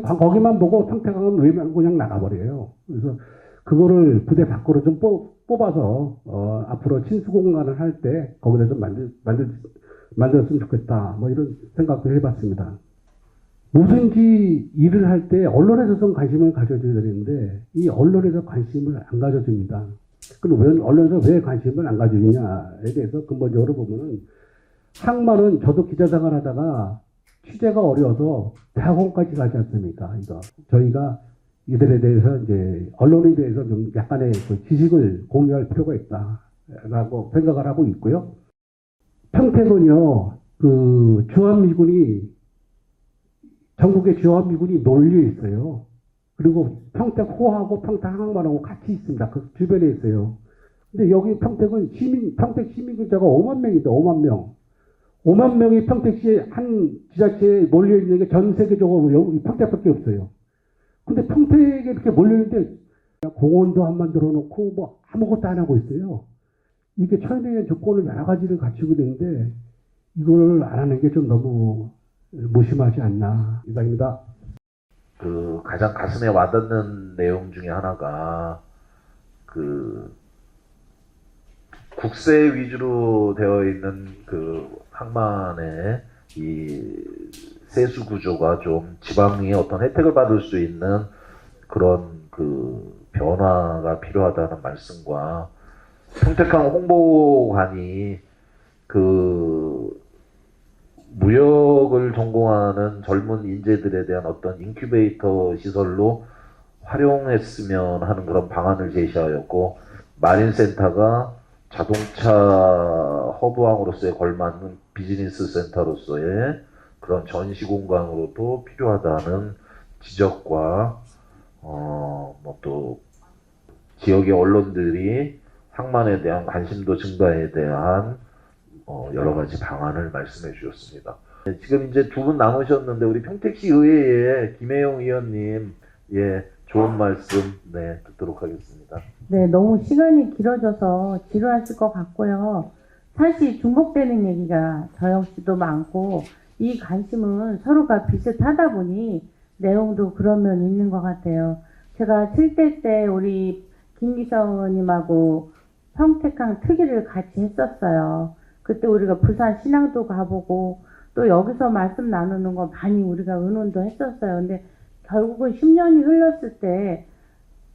거기만 보고 평택항은 외면 그냥 나가버려요. 그래서 그거를 부대 밖으로 좀 뽑아서 앞으로 친수 공간을 할 때 거기다 좀 만들었으면 좋겠다. 뭐 이런 생각도 해봤습니다. 무슨지 일을 할 때 언론에서 좀 관심을 가져줘야 되는데 이 언론에서 관심을 안 가져줍니다. 그럼 왜 언론에서 왜 관심을 안 가져주냐에 대해서 근본적으로 보면은 항만은 저도 기자 생활하다가 취재가 어려워서 대학원까지 가지 않습니까? 이거 저희가 이들에 대해서 이제 언론에 대해서 좀 약간의 그 지식을 공유할 필요가 있다라고 생각을 하고 있고요. 평택은요, 그 주한미군이 전국의 주한미군이 몰려 있어요. 그리고 평택호하고 평택항만하고 같이 있습니다. 그 주변에 있어요. 근데 여기 평택은 평택 시민구자가 5만 명입니다. 5만 명. 5만 명이 평택시에 한 지자체에 몰려 있는 게 전 세계적으로 여기 평택밖에 없어요. 근데 평택에 이렇게 몰려있는데 공원도 안 만들어 놓고 뭐 아무것도 안 하고 있어요. 이게 천연의 조건을 여러 가지를 갖추고 있는데 이걸 안 하는 게 좀 너무 무심하지 않나 이상입니다. 그 가장 가슴에 와닿는 내용 중에 하나가 그 국세 위주로 되어 있는 그 항만의 이 세수 구조가 좀 지방의 어떤 혜택을 받을 수 있는 그런 그 변화가 필요하다는 말씀과 평택항 홍보관이 그 무역을 전공하는 젊은 인재들에 대한 어떤 인큐베이터 시설로 활용했으면 하는 그런 방안을 제시하였고, 마린센터가 자동차 허브항으로서의 걸맞는 비즈니스 센터로서의 그런 전시 공간으로도 필요하다는 지적과 뭐 또 지역의 언론들이 항만에 대한 관심도 증가에 대한 여러 가지 방안을 말씀해 주셨습니다. 지금 이제 두 분 남으셨는데 우리 평택시 의회의 김혜영 의원님 좋은 말씀 듣도록 하겠습니다. 네, 너무 시간이 길어져서 지루하실 것 같고요. 사실 중복되는 얘기가 저 역시도 많고 이 관심은 서로가 비슷하다 보니 내용도 그런 면이 있는 것 같아요. 제가 7대 때 우리 김기성 의원님하고 평택항 특위를 같이 했었어요. 그때 우리가 부산 신항도 가보고 또 여기서 말씀 나누는 거 많이 우리가 의논도 했었어요. 근데 결국은 10년이 흘렀을 때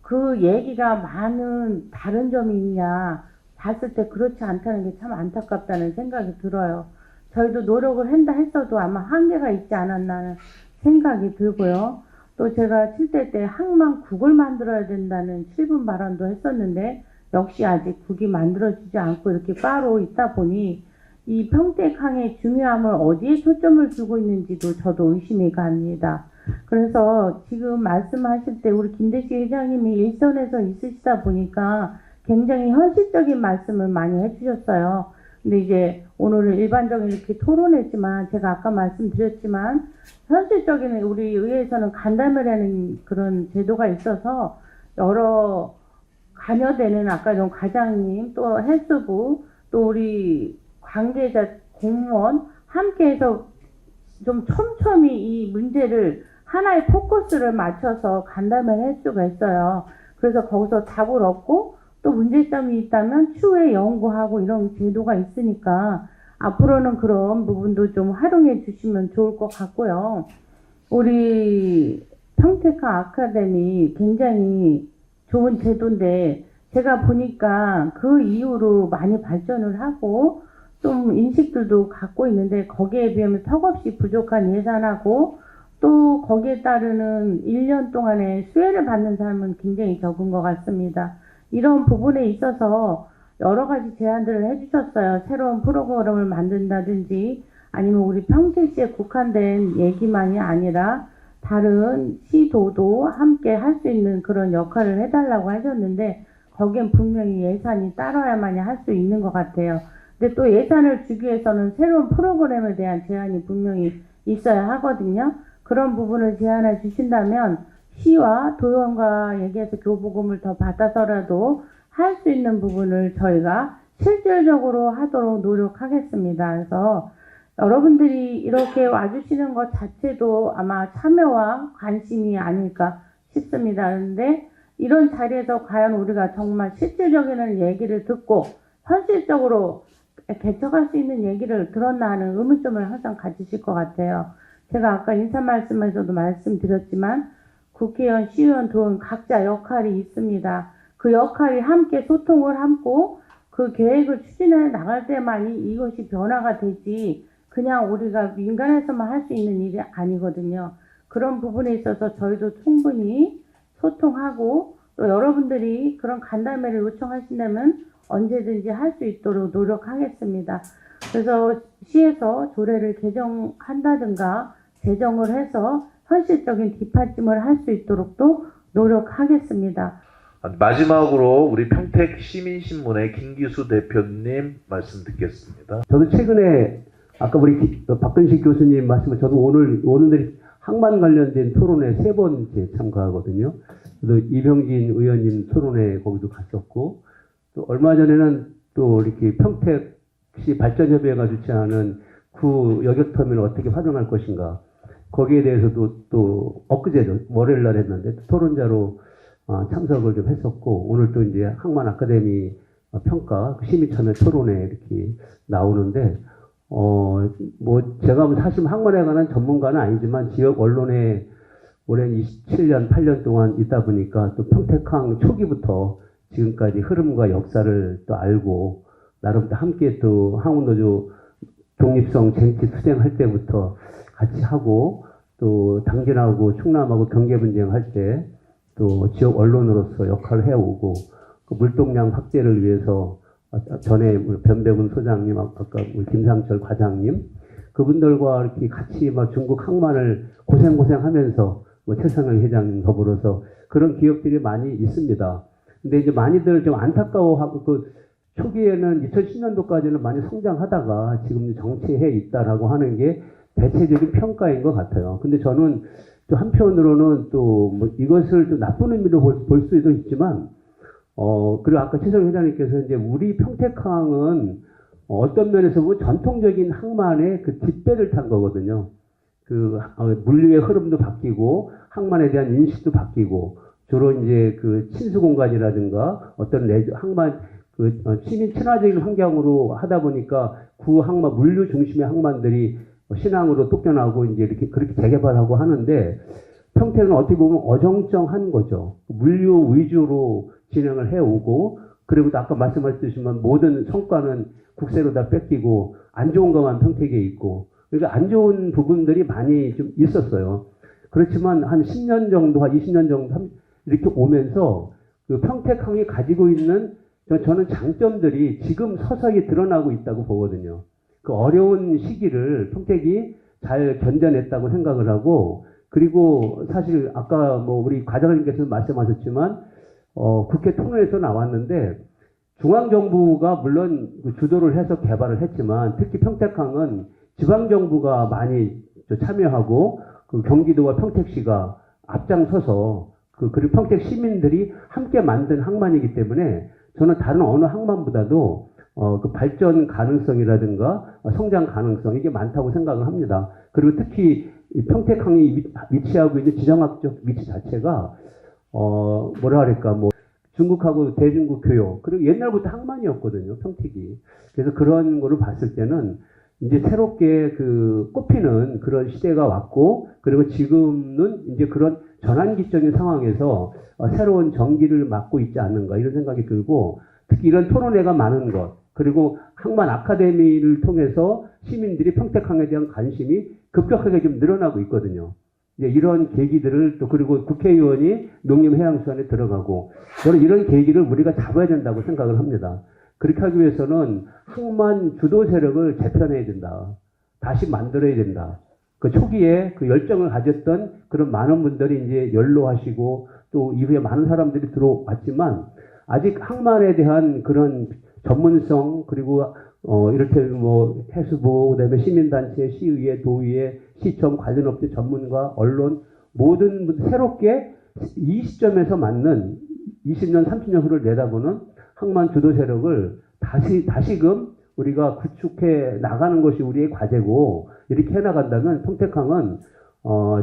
그 얘기가 많은 다른 점이 있냐 봤을 때 그렇지 않다는 게 참 안타깝다는 생각이 들어요. 저희도 노력을 한다 했어도 아마 한계가 있지 않았나 하는 생각이 들고요. 또 제가 7대 때 항만국을 만들어야 된다는 7분 발언도 했었는데 역시 아직 국이 만들어지지 않고 이렇게 따로 있다 보니 이 평택항의 중요함을 어디에 초점을 두고 있는지도 저도 의심이 갑니다. 그래서 지금 말씀하실 때 우리 김대식 회장님이 일선에서 있으시다 보니까 굉장히 현실적인 말씀을 많이 해주셨어요. 근데 이제 오늘은 일반적인 이렇게 토론했지만 제가 아까 말씀드렸지만 현실적인 우리 의회에서는 간담회라는 그런 제도가 있어서 여러 관여되는 아까 좀 과장님 또 헬스부 또 우리 관계자 공무원 함께해서 좀 촘촘히 이 문제를 하나의 포커스를 맞춰서 간담회를 할 수가 있어요. 그래서 거기서 답을 얻고 또 문제점이 있다면 추후에 연구하고 이런 제도가 있으니까 앞으로는 그런 부분도 좀 활용해 주시면 좋을 것 같고요. 우리 평택항 아카데미 굉장히 좋은 제도인데 제가 보니까 그 이후로 많이 발전을 하고 좀 인식들도 갖고 있는데 거기에 비하면 턱없이 부족한 예산하고 또 거기에 따르는 1년 동안에 수혜를 받는 사람은 굉장히 적은 것 같습니다. 이런 부분에 있어서 여러 가지 제안들을 해주셨어요. 새로운 프로그램을 만든다든지 아니면 우리 평택시에 국한된 얘기만이 아니라 다른 시도도 함께 할 수 있는 그런 역할을 해달라고 하셨는데 거기엔 분명히 예산이 따라야만이 할 수 있는 것 같아요. 근데 또 예산을 주기 위해서는 새로운 프로그램에 대한 제한이 분명히 있어야 하거든요. 그런 부분을 제안해 주신다면 시와 도의원과 얘기해서 교부금을 더 받아서라도 할 수 있는 부분을 저희가 실질적으로 하도록 노력하겠습니다. 그래서 여러분들이 이렇게 와주시는 것 자체도 아마 참여와 관심이 아닐까 싶습니다. 그런데 이런 자리에서 과연 우리가 정말 실질적인 얘기를 듣고 현실적으로 개척할 수 있는 얘기를 들었나 하는 의문점을 항상 가지실 것 같아요. 제가 아까 인사 말씀에서도 말씀드렸지만 국회의원, 시의원, 도의원 각자 역할이 있습니다. 그 역할이 함께 소통을 하고 그 계획을 추진해 나갈 때만이 이것이 변화가 되지 그냥 우리가 민간에서만 할 수 있는 일이 아니거든요. 그런 부분에 있어서 저희도 충분히 소통하고 또 여러분들이 그런 간담회를 요청하신다면 언제든지 할 수 있도록 노력하겠습니다. 그래서 시에서 조례를 개정한다든가 제정을 해서 현실적인 뒷받침을 할 수 있도록 또 노력하겠습니다. 마지막으로 우리 평택 시민신문의 김기수 대표님 말씀 듣겠습니다. 저도 최근에 아까 우리 박근식 교수님 말씀을 저도 오늘들이 항만 관련된 토론회 3번째 참가하거든요. 그래서 이병진 의원님 토론회 거기도 갔었고 또 얼마 전에는 또 이렇게 평택시 발전협의회가 주최하는 구 여객터미널을 어떻게 활용할 것인가 거기에 대해서도 또 엊그제도 월요일 날 했는데 토론자로 참석을 좀 했었고 오늘 또 이제 항만 아카데미 평가 시민참여 토론회 이렇게 나오는데 뭐 제가 사실 항만에 관한 전문가는 아니지만 지역 언론에 오랜 27년 8년 동안 있다 보니까 또 평택항 초기부터 지금까지 흐름과 역사를 또 알고 나름 또 함께 또 항우노조 독립성 쟁취 투쟁할 때부터 같이 하고 또 당진하고 충남하고 경계 분쟁할 때 또 지역 언론으로서 역할을 해오고 그 물동량 확대를 위해서 전에 변백운 소장님 아까 우리 김상철 과장님 그분들과 이렇게 같이 막 중국 항만을 고생하면서 뭐 최상영 회장님 더불어서 그런 기억들이 많이 있습니다. 근데 이제 많이들 좀 안타까워하고 그 초기에는 2010년도까지는 많이 성장하다가 지금 정체해 있다라고 하는 게 대체적인 평가인 것 같아요. 근데 저는 또 한편으로는 또 뭐 이것을 좀 나쁜 의미로 볼 수도 있지만, 그리고 아까 최성희 회장님께서 이제 우리 평택항은 어떤 면에서 보면 전통적인 항만의 그 뒷배를 탄 거거든요. 그 물류의 흐름도 바뀌고 항만에 대한 인식도 바뀌고 주로 이제 그 친수 공간이라든가 어떤 항만 그 시민 친화적인 환경으로 하다 보니까 구 항만 물류 중심의 항만들이 신항으로 쫓겨나고 이제 이렇게 그렇게 재개발하고 하는데 평택은 어떻게 보면 어정쩡한 거죠. 물류 위주로 진행을 해오고 그리고 또 아까 말씀하셨지만 모든 성과는 국세로 다 뺏기고 안 좋은 것만 평택에 있고 그러니까 안 좋은 부분들이 많이 좀 있었어요. 그렇지만 한 10년 정도, 한 20년 정도 이렇게 오면서 그 평택항이 가지고 있는 저는 장점들이 지금 서서히 드러나고 있다고 보거든요. 그 어려운 시기를 평택이 잘 견뎌냈다고 생각을 하고 그리고 사실 아까 뭐 우리 과장님께서 말씀하셨지만 국회 토론에서 나왔는데 중앙정부가 물론 주도를 해서 개발을 했지만 특히 평택항은 지방정부가 많이 참여하고 그 경기도와 평택시가 앞장서서 그리고 평택 시민들이 함께 만든 항만이기 때문에 저는 다른 어느 항만보다도 그 발전 가능성이라든가 성장 가능성 이게 많다고 생각을 합니다. 그리고 특히 평택항이 위치하고 있는 지정학적 위치 자체가 뭐라 그럴까 뭐 중국하고 대중국 교역 그리고 옛날부터 항만이었거든요 평택이. 그래서 그런 거를 봤을 때는 이제 새롭게 그 꼽히는 그런 시대가 왔고 그리고 지금은 이제 그런 전환기적인 상황에서 새로운 전기를 맞고 있지 않는가 이런 생각이 들고 특히 이런 토론회가 많은 것 그리고 항만 아카데미를 통해서 시민들이 평택항에 대한 관심이 급격하게 좀 늘어나고 있거든요. 이제 이런 계기들을 또 그리고 국회의원이 농림해양수산에 들어가고 저는 이런 계기를 우리가 잡아야 된다고 생각을 합니다. 그렇게 하기 위해서는 항만 주도 세력을 재편해야 된다. 다시 만들어야 된다. 그 초기에 그 열정을 가졌던 그런 많은 분들이 이제 연로하시고 또 이후에 많은 사람들이 들어왔지만 아직 항만에 대한 그런 전문성 그리고 이렇게 뭐 해수부, 그다음에 시민단체, 시의회, 도의회, 시청, 관련업체, 전문가, 언론 모든 새롭게 이 시점에서 맞는 20년, 30년 후를 내다보는 항만 주도 세력을 다시금 우리가 구축해 나가는 것이 우리의 과제고, 이렇게 해나간다면 평택항은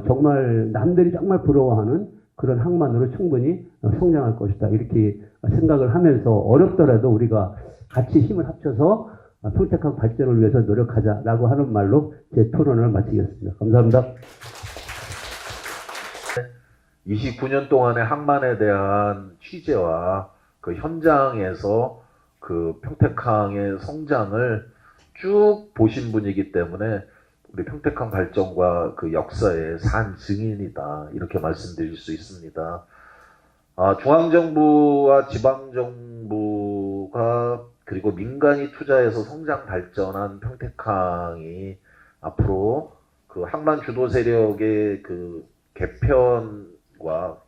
정말 남들이 정말 부러워하는 그런 항만으로 충분히 성장할 것이다. 이렇게 생각을 하면서 어렵더라도 우리가 같이 힘을 합쳐서 평택항 발전을 위해서 노력하자라고 하는 말로 제 토론을 마치겠습니다. 감사합니다. 29년 동안의 항만에 대한 취재와 그 현장에서 그 평택항의 성장을 쭉 보신 분이기 때문에 우리 평택항 발전과 그 역사의 산 증인이다, 이렇게 말씀드릴 수 있습니다. 중앙정부와 지방정부가 그리고 민간이 투자해서 성장 발전한 평택항이 앞으로 그 항만 주도 세력의 그 개편과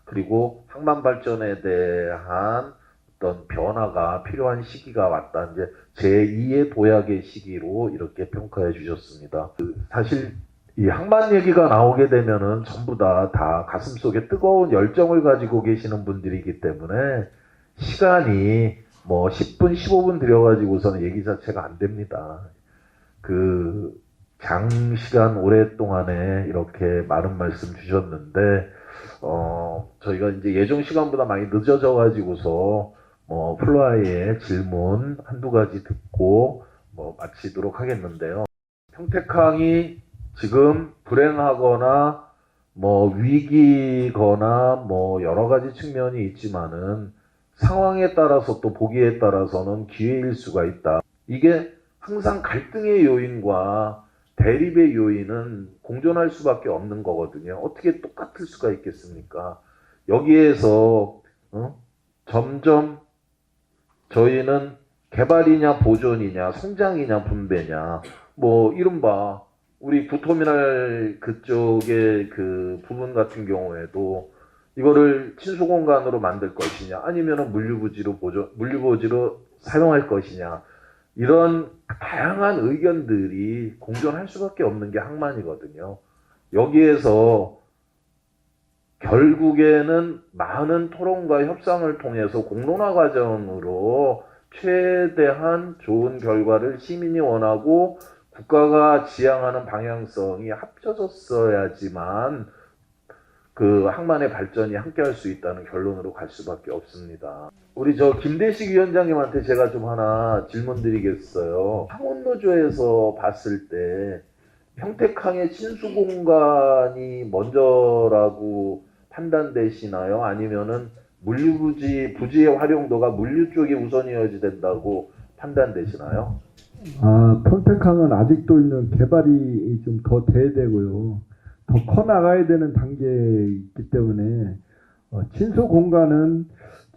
그리고 항만 발전에 대한 어떤 변화가 필요한 시기가 왔다. 이제 제2의 도약의 시기로 이렇게 평가해 주셨습니다. 사실 이 항만 얘기가 나오게 되면은 전부 다 가슴속에 뜨거운 열정을 가지고 계시는 분들이기 때문에 시간이 뭐 10분, 15분 들여가지고서는 얘기 자체가 안 됩니다. 그 장시간 오랫동안에 이렇게 많은 말씀 주셨는데, 저희가 이제 예정 시간보다 많이 늦어져 가지고서 플라이의 질문 한두 가지 듣고 마치도록 하겠는데요. 평택항이 지금 불행하거나 위기거나 여러 가지 측면이 있지만은 상황에 따라서 또 보기에 따라서는 기회일 수가 있다. 이게 항상 갈등의 요인과 대립의 요인은 공존할 수밖에 없는 거거든요. 어떻게 똑같을 수가 있겠습니까? 여기에서 점점 저희는 개발이냐 보존이냐 성장이냐 분배냐 이른바 우리 구터미널 그쪽의 그 부분 같은 경우에도 이거를 친수공간으로 만들 것이냐 아니면은 물류부지로 사용할 것이냐, 이런 다양한 의견들이 공존할 수밖에 없는 게 항만이거든요. 여기에서 결국에는 많은 토론과 협상을 통해서 공론화 과정으로 최대한 좋은 결과를 시민이 원하고 국가가 지향하는 방향성이 합쳐졌어야지만 그 항만의 발전이 함께할 수 있다는 결론으로 갈 수밖에 없습니다. 우리 김대식 위원장님한테 제가 좀 하나 질문 드리겠어요. 항원노조에서 봤을 때 평택항의 친수공간이 먼저라고 판단되시나요? 아니면은 부지의 활용도가 물류 쪽이 우선이어야 된다고 판단되시나요? 평택항은 아직도 있는 개발이 좀 더 돼야 되고요. 더 커나가야 되는 단계에 있기 때문에 친수 공간은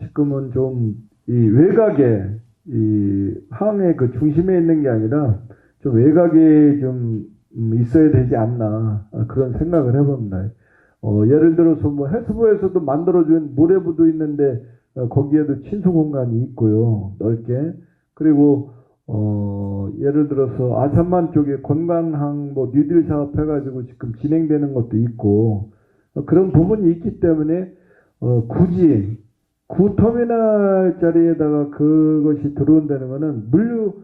지금은 좀 이 외곽에 이 항의 그 중심에 있는 게 아니라 좀 외곽에 좀 있어야 되지 않나, 그런 생각을 해봅니다. 예를 들어서 해수부에서도 만들어준 모래부도 있는데 거기에도 친수 공간이 있고요, 넓게. 그리고 예를 들어서 아산만 쪽에 권관항 뉴딜 사업 해가지고 지금 진행되는 것도 있고, 그런 부분이 있기 때문에 굳이 구터미널 자리에다가 그것이 들어온다는 것은 물류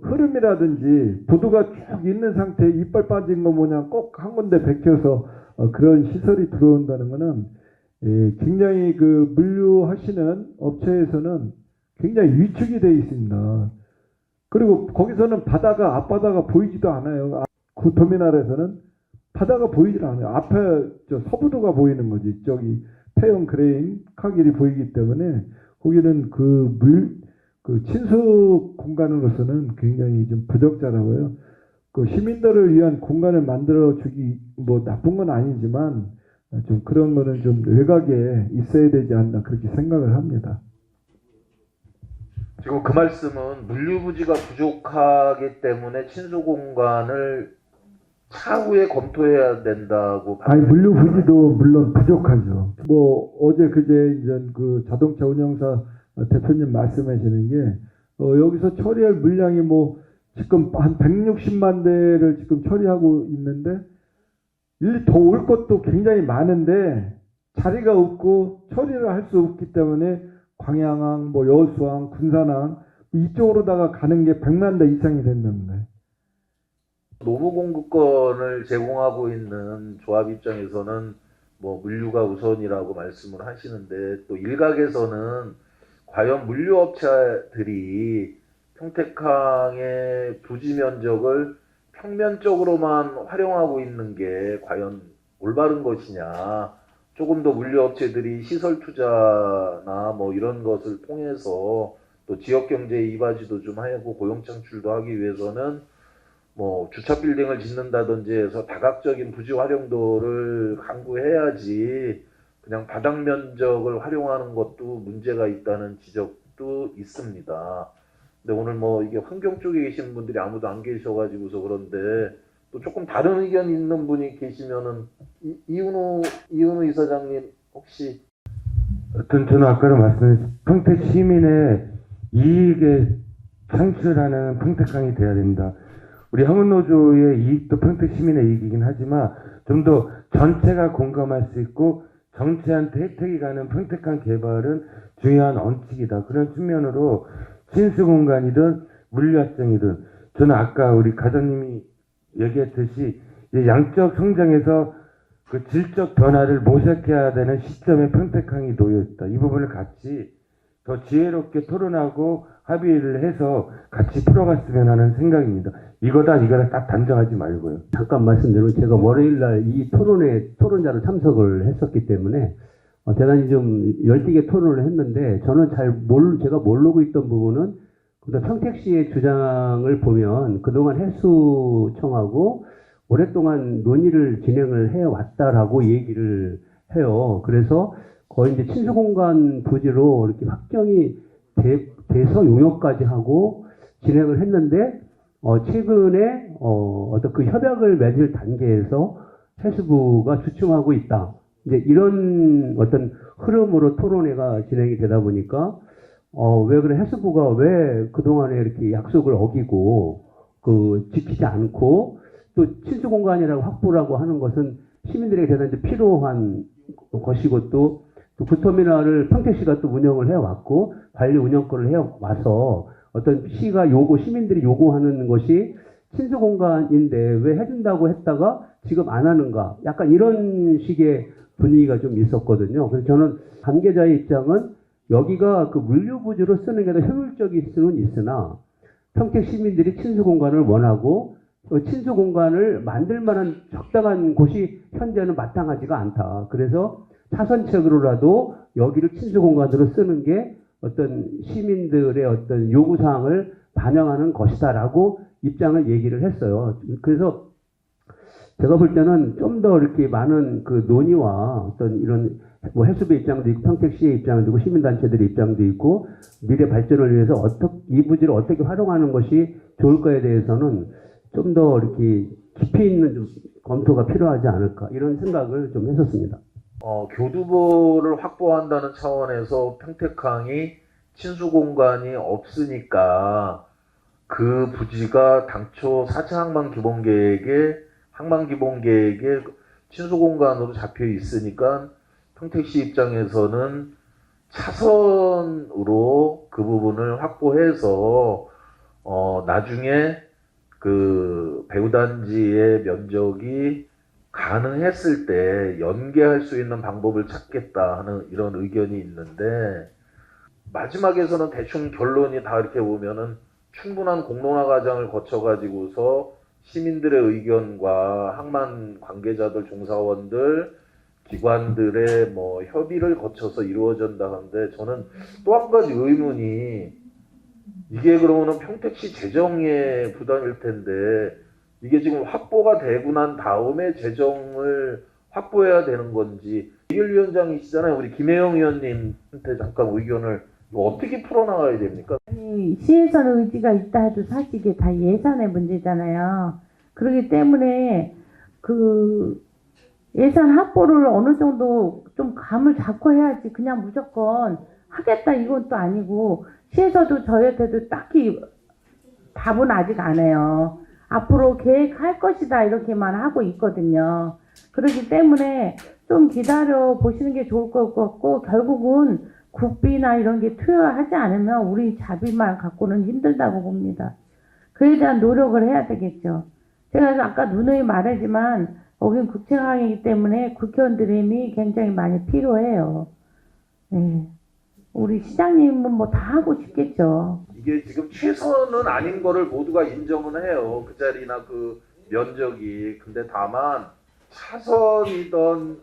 흐름이라든지 부두가 쭉 있는 상태에 이빨 빠진 거 모양 꼭 한 군데 베껴서 그런 시설이 들어온다는 것은 굉장히 그 물류하시는 업체에서는 굉장히 위축이 되어 있습니다. 그리고 거기서는 앞바다가 보이지도 않아요. 구터미널에서는 바다가 보이질 않아요. 앞에 서부도가 보이는 거지. 저기 태영 그레인 카길이 보이기 때문에 거기는 그 친수 공간으로서는 굉장히 좀 부적절하고요. 그 시민들을 위한 공간을 만들어 주기 나쁜 건 아니지만 좀 그런 거는 좀 외곽에 있어야 되지 않나, 그렇게 생각을 합니다. 지금 그 말씀은 물류부지가 부족하기 때문에 친수 공간을 차후에 검토해야 된다고. 물류부지도 물론 부족하죠. 어제 그제 그 자동차 운영사 대표님 말씀하시는 게 여기서 처리할 물량이 뭐 지금 한 160만 대를 지금 처리하고 있는데 일리 더 올 것도 굉장히 많은데 자리가 없고 처리를 할 수 없기 때문에 광양항, 뭐 여수항, 군산항 이쪽으로다가 가는 게 100만 대 이상이 된답니다. 노무 공급권을 제공하고 있는 조합 입장에서는 뭐 물류가 우선이라고 말씀을 하시는데 또 일각에서는 과연 물류업체들이 평택항의 부지 면적을 평면적으로만 활용하고 있는 게 과연 올바른 것이냐, 조금 더 물류업체들이 시설 투자나 뭐 이런 것을 통해서 또 지역 경제에 이바지도 좀 하고 고용 창출도 하기 위해서는 뭐 주차 빌딩을 짓는다든지 해서 다각적인 부지 활용도를 강구해야지 그냥 바닥 면적을 활용하는 것도 문제가 있다는 지적도 있습니다. 근데 오늘 뭐 이게 환경 쪽에 계신 분들이 아무도 안 계셔가지고서 그런데 또 조금 다른 의견 있는 분이 계시면은 이은우 이사장님 혹시 어떤 저는 아까도 말씀드린 평택 시민의 이익에 창출하는 평택항이 돼야 된다. 우리 항운노조의 이익도 평택 시민의 이익이긴 하지만 좀 더 전체가 공감할 수 있고 정치한테 혜택이 가는 평택항 개발은 중요한 원칙이다. 그런 측면으로 친수공간이든 물류합정이든 저는 아까 우리 가장님이 얘기했듯이 양적 성장에서 그 질적 변화를 모색해야 되는 시점에 평택항이 놓여있다. 이 부분을 같이 더 지혜롭게 토론하고 합의를 해서 같이 풀어갔으면 하는 생각입니다. 이거다 딱 단정하지 말고요. 잠깐 말씀드리면 제가 월요일날 이 토론자로 참석을 했었기 때문에 대단히 좀 열띠게 토론을 했는데 저는 제가 모르고 있던 부분은 평택시의 주장을 보면 그동안 해수청하고 오랫동안 논의를 진행을 해왔다라고 얘기를 해요. 그래서 거의 이제 친수공간 부지로 이렇게 확정이 돼서 용역까지 하고 진행을 했는데 최근에 어떤 그 협약을 맺을 단계에서 해수부가 주춤하고 있다. 이제 이런 어떤 흐름으로 토론회가 진행이 되다 보니까 왜 그래 해수부가 왜 그동안에 이렇게 약속을 어기고 지키지 않고 또 친수공간이라고 확보라고 하는 것은 시민들에게 대단히 필요한 것이고 또 구터미널을 평택시가 또 운영을 해왔고 관리 운영권을 해와서 어떤 시민들이 요구하는 것이 친수공간인데 왜 해준다고 했다가 지금 안 하는가 약간 이런 식의 분위기가 좀 있었거든요. 그래서 저는 관계자의 입장은 여기가 그 물류부지로 쓰는 게 더 효율적일 수는 있으나 평택 시민들이 친수공간을 원하고 친수공간을 만들 만한 적당한 곳이 현재는 마땅하지가 않다. 그래서 차선책으로라도 여기를 친수공간으로 쓰는 게 어떤 시민들의 어떤 요구사항을 반영하는 것이다라고 입장을 얘기를 했어요. 그래서 제가 볼 때는 좀 더 이렇게 많은 그 논의와 어떤 이런 뭐 해수부 입장도 있고 평택시의 입장도 있고 시민단체들의 입장도 있고 미래 발전을 위해서 이 부지를 어떻게 활용하는 것이 좋을까에 대해서는 좀 더 이렇게 깊이 있는 좀 검토가 필요하지 않을까 이런 생각을 좀 했었습니다. 교두보를 확보한다는 차원에서 평택항이 친수공간이 없으니까 그 부지가 당초 4차 항만기본계획에 친수공간으로 잡혀 있으니까 평택시 입장에서는 차선으로 그 부분을 확보해서 나중에 그 배후단지의 면적이 가능했을 때 연계할 수 있는 방법을 찾겠다 하는 이런 의견이 있는데 마지막에서는 대충 결론이 다 이렇게 보면은 충분한 공론화 과정을 거쳐가지고서 시민들의 의견과 항만 관계자들, 종사원들, 기관들의 뭐 협의를 거쳐서 이루어진다 하는데 저는 또 한 가지 의문이 이게 그러면은 평택시 재정에 부담일 텐데 이게 지금 확보가 되고 난 다음에 재정을 확보해야 되는 건지 의결위원장이시잖아요. 우리 김혜영 의원님한테 잠깐 의견을 어떻게 풀어나가야 됩니까? 아니, 시에서는 의지가 있다 해도 사실 이게 다 예산의 문제잖아요. 그렇기 때문에 그 예산 확보를 어느 정도 좀 감을 잡고 해야지 그냥 무조건 하겠다 이건 또 아니고 시에서도 저희한테도 딱히 답은 아직 안 해요. 앞으로 계획할 것이다 이렇게만 하고 있거든요. 그렇기 때문에 좀 기다려 보시는 게 좋을 것 같고, 결국은 국비나 이런 게 투여하지 않으면 우리 자비만 갖고는 힘들다고 봅니다. 그에 대한 노력을 해야 되겠죠. 제가 아까 누누이 말하지만 여긴 국책항이기 때문에 국회의원들의 힘이 굉장히 많이 필요해요. 네. 우리 시장님은 뭐 다 하고 싶겠죠. 이게 지금 최선은 아닌 거를 모두가 인정은 해요. 그 자리나 그 면적이. 근데 다만 차선이던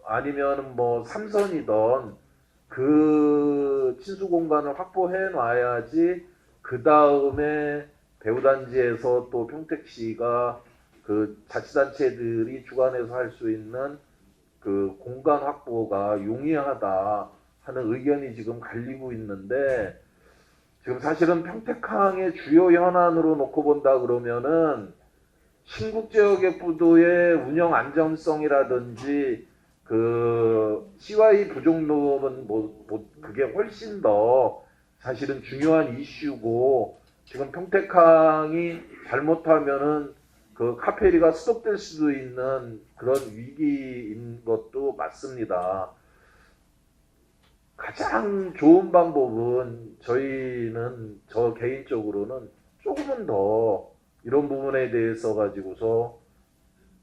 아니면 뭐 3선이던 그 친수 공간을 확보해 놔야지 그 다음에 배후단지에서 또 평택시가 그 자치단체들이 주관해서 할 수 있는 그 공간 확보가 용이하다 하는 의견이 지금 갈리고 있는데, 지금 사실은 평택항의 주요 현안으로 놓고 본다 그러면은 신국제어객부도의 운영 안정성이라든지 그 CY 부족로는 그게 훨씬 더 사실은 중요한 이슈고, 지금 평택항이 잘못하면은 그 카페리가 스톱될 수도 있는 그런 위기인 것도 맞습니다. 가장 좋은 방법은 저 개인적으로는 조금은 더 이런 부분에 대해서 가지고서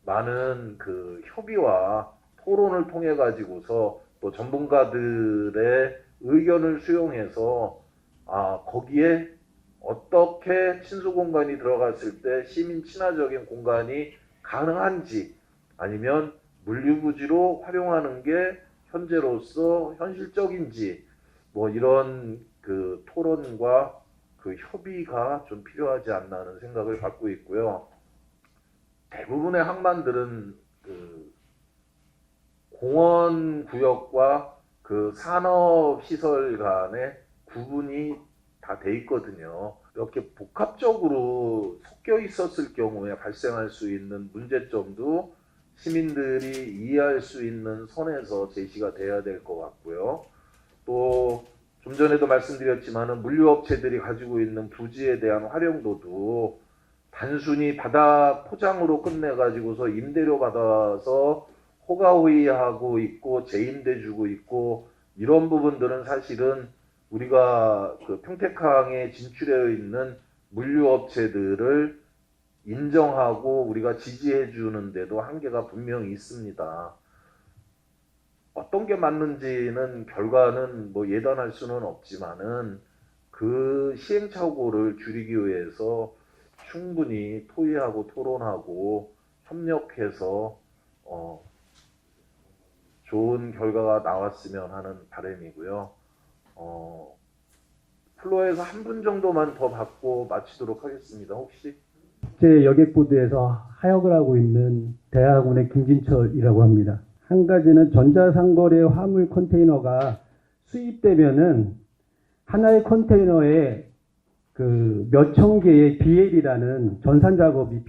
많은 그 협의와 토론을 통해 가지고서 또 전문가들의 의견을 수용해서 거기에 어떻게 친수 공간이 들어갔을 때 시민 친화적인 공간이 가능한지, 아니면 물류부지로 활용하는 게 현재로서 현실적인지, 뭐 이런 그 토론과 그 협의가 좀 필요하지 않나 하는 생각을 갖고 있고요. 대부분의 항만들은 그 공원 구역과 그 산업 시설 간의 구분이 다 돼 있거든요. 이렇게 복합적으로 섞여 있었을 경우에 발생할 수 있는 문제점도 시민들이 이해할 수 있는 선에서 제시가 돼야 될 것 같고요. 또 좀 전에도 말씀드렸지만은 물류업체들이 가지고 있는 부지에 대한 활용도도 단순히 바닥 포장으로 끝내가지고서 임대료 받아서 호가호위하고 있고 재임대 주고 있고, 이런 부분들은 사실은 우리가 그 평택항에 진출해 있는 물류업체들을 인정하고 우리가 지지해 주는데도 한계가 분명히 있습니다. 어떤 게 맞는지는 결과는 뭐 예단할 수는 없지만은 그 시행착오를 줄이기 위해서 충분히 토의하고 토론하고 협력해서 좋은 결과가 나왔으면 하는 바람이고요. 플로어에서 한 분 정도만 더 받고 마치도록 하겠습니다. 혹시? 제 여객부두에서 하역을 하고 있는 대학원의 김진철이라고 합니다. 한 가지는 전자상거래 화물 컨테이너가 수입되면은 하나의 컨테이너에 그 몇천 개의 BL이라는 전산 작업이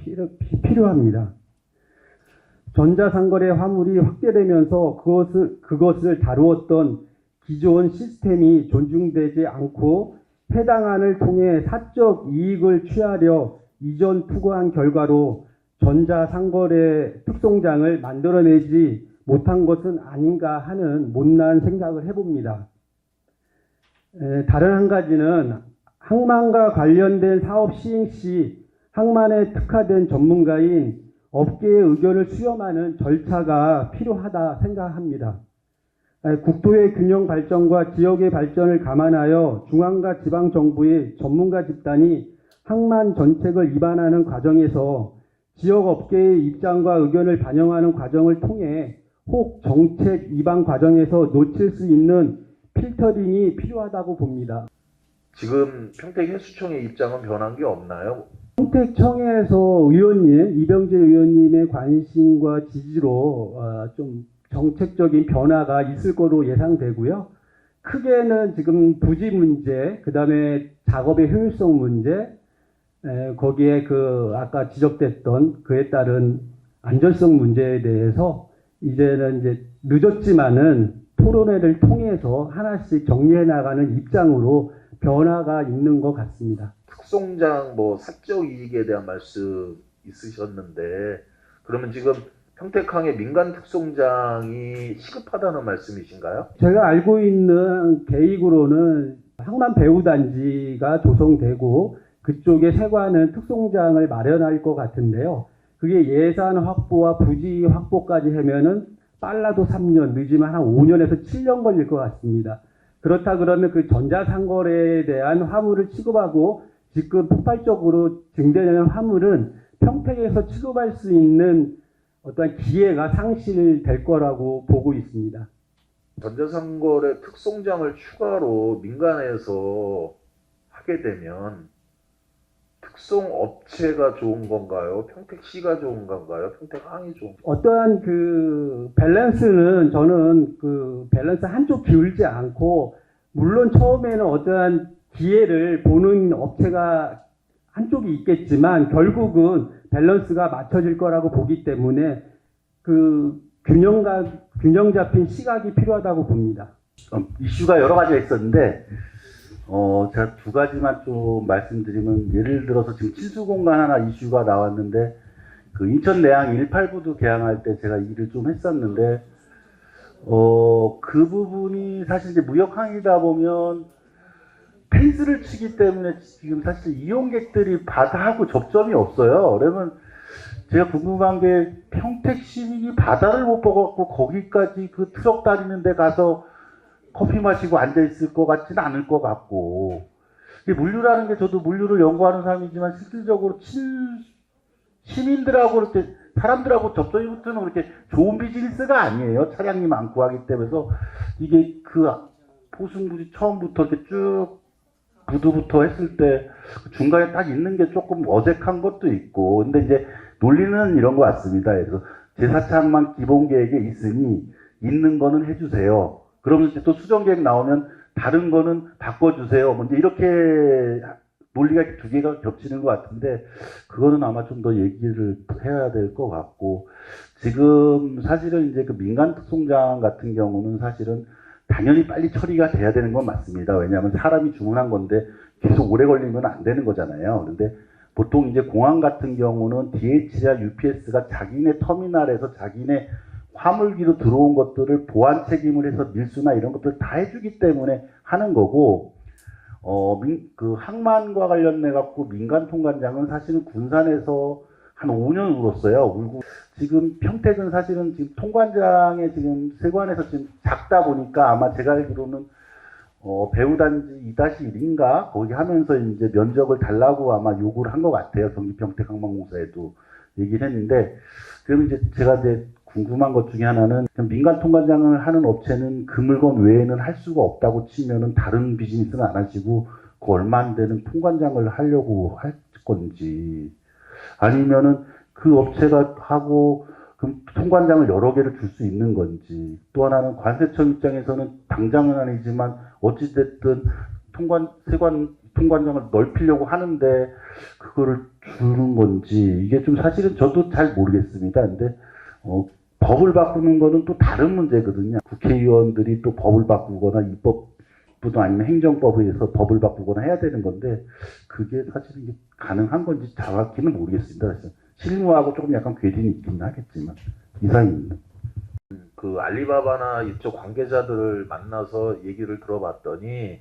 필요합니다. 전자상거래 화물이 확대되면서 그것을 다루었던 기존 시스템이 존중되지 않고 해당안을 통해 사적 이익을 취하려 이전 투구한 결과로 전자상거래 특송장을 만들어내지 못한 것은 아닌가 하는 못난 생각을 해봅니다. 다른 한 가지는 항만과 관련된 사업 시행 시 항만에 특화된 전문가인 업계의 의견을 수렴하는 절차가 필요하다 생각합니다. 국토의 균형 발전과 지역의 발전을 감안하여 중앙과 지방 정부의 전문가 집단이 항만 정책을 입안하는 과정에서 지역 업계의 입장과 의견을 반영하는 과정을 통해 혹 정책 입안 과정에서 놓칠 수 있는 필터링이 필요하다고 봅니다. 지금 평택해수청의 입장은 변한 게 없나요? 평택청에서 의원님, 이병재 의원님의 관심과 지지로 좀 정책적인 변화가 있을 거로 예상되고요. 크게는 지금 부지 문제, 그 다음에 작업의 효율성 문제, 거기에 그 아까 지적됐던 그에 따른 안전성 문제에 대해서 이제는 이제 늦었지만은 토론회를 통해서 하나씩 정리해 나가는 입장으로 변화가 있는 것 같습니다. 특송장 뭐 사적 이익에 대한 말씀 있으셨는데 그러면 지금 평택항의 민간 특송장이 시급하다는 말씀이신가요? 제가 알고 있는 계획으로는 항만 배후단지가 조성되고 그쪽에 세관은 특송장을 마련할 것 같은데요. 그게 예산 확보와 부지 확보까지 하면은 빨라도 3년, 늦으면 한 5년에서 7년 걸릴 것 같습니다. 그렇다 그러면 그 전자상거래에 대한 화물을 취급하고 지금 폭발적으로 증대되는 화물은 평택에서 취급할 수 있는 어떤 기회가 상실될 거라고 보고 있습니다. 전자상거래 특송장을 추가로 민간에서 하게 되면 특송업체가 좋은 건가요? 평택시가 좋은 건가요? 평택항이 좋은 건가요? 어떠한 그 밸런스는 저는 그 밸런스 한쪽 기울지 않고 물론 처음에는 어떠한 기회를 보는 업체가 한쪽이 있겠지만 결국은 밸런스가 맞춰질 거라고 보기 때문에 그 균형 잡힌 시각이 필요하다고 봅니다. 이슈가 여러 가지가 있었는데 제가 두 가지만 좀 말씀드리면 예를 들어서 지금 친수공간 하나 이슈가 나왔는데 그 인천 내항 18부도 개항할 때 제가 일을 좀 했었는데 그 부분이 사실 이제 무역항이다 보면 펜스를 치기 때문에 지금 사실 이용객들이 바다하고 접점이 없어요. 그러면 제가 궁금한 게 평택 시민이 바다를 못 보고 거기까지 그 트럭 다니는 데 가서 커피 마시고 앉아있을 것 같지는 않을 것 같고 물류라는 게 저도 물류를 연구하는 사람이지만 실질적으로 시민들하고 이렇게 사람들하고 접점이 붙으면 그렇게 좋은 비즈니스가 아니에요. 차량이 많고 하기 때문에 이게 그 포승부지 처음부터 이렇게 쭉 부두부터 했을 때 중간에 딱 있는 게 조금 어색한 것도 있고 근데 이제 논리는 이런 것 같습니다. 그래서 제4차 기본 계획에 있으니 있는 거는 해주세요. 그러면 이제 또 수정 계획 나오면 다른 거는 바꿔주세요. 먼저 이렇게 논리가 두 개가 겹치는 것 같은데 그거는 아마 좀 더 얘기를 해야 될 것 같고 지금 사실은 이제 그 민간 특송장 같은 경우는 사실은 당연히 빨리 처리가 돼야 되는 건 맞습니다. 왜냐하면 사람이 주문한 건데 계속 오래 걸리면 안 되는 거잖아요. 그런데 보통 이제 공항 같은 경우는 DH나 UPS가 자기네 터미널에서 자기네 화물기로 들어온 것들을 보안 책임을 해서 밀수나 이런 것들 다 해주기 때문에 하는 거고, 그 항만과 관련해 갖고 민간 통관장은 사실은 군산에서 한 5년 울었어요. 울고 지금 평택은 사실은 지금 통관장에 지금 세관에서 지금 작다 보니까 아마 제가 알기로는 배후단지 2-1인가 거기 하면서 이제 면적을 달라고 아마 요구를 한 것 같아요. 경기 평택 항만공사에도 얘기를 했는데 그럼 이제 제가 이제 궁금한 것 중에 하나는 민간 통관장을 하는 업체는 그 물건 외에는 할 수가 없다고 치면은 다른 비즈니스는 안 하시고 그 얼마 안 되는 통관장을 하려고 할 건지 아니면은 그 업체가 하고 그럼 통관장을 여러 개를 줄 수 있는 건지 또 하나는 관세청 입장에서는 당장은 아니지만 어찌됐든 세관 통관장을 넓히려고 하는데 그거를 주는 건지 이게 좀 사실은 저도 잘 모르겠습니다. 근데 법을 바꾸는 거는 또 다른 문제거든요. 국회의원들이 또 법을 바꾸거나 입법부도 아니면 행정법에 의해서 법을 바꾸거나 해야 되는 건데 그게 사실은 이게 가능한 건지 정확히는 모르겠습니다. 그래서 실무하고 조금 약간 괴리는 있긴 하겠지만 이상입니다. 그 알리바바나 이쪽 관계자들을 만나서 얘기를 들어봤더니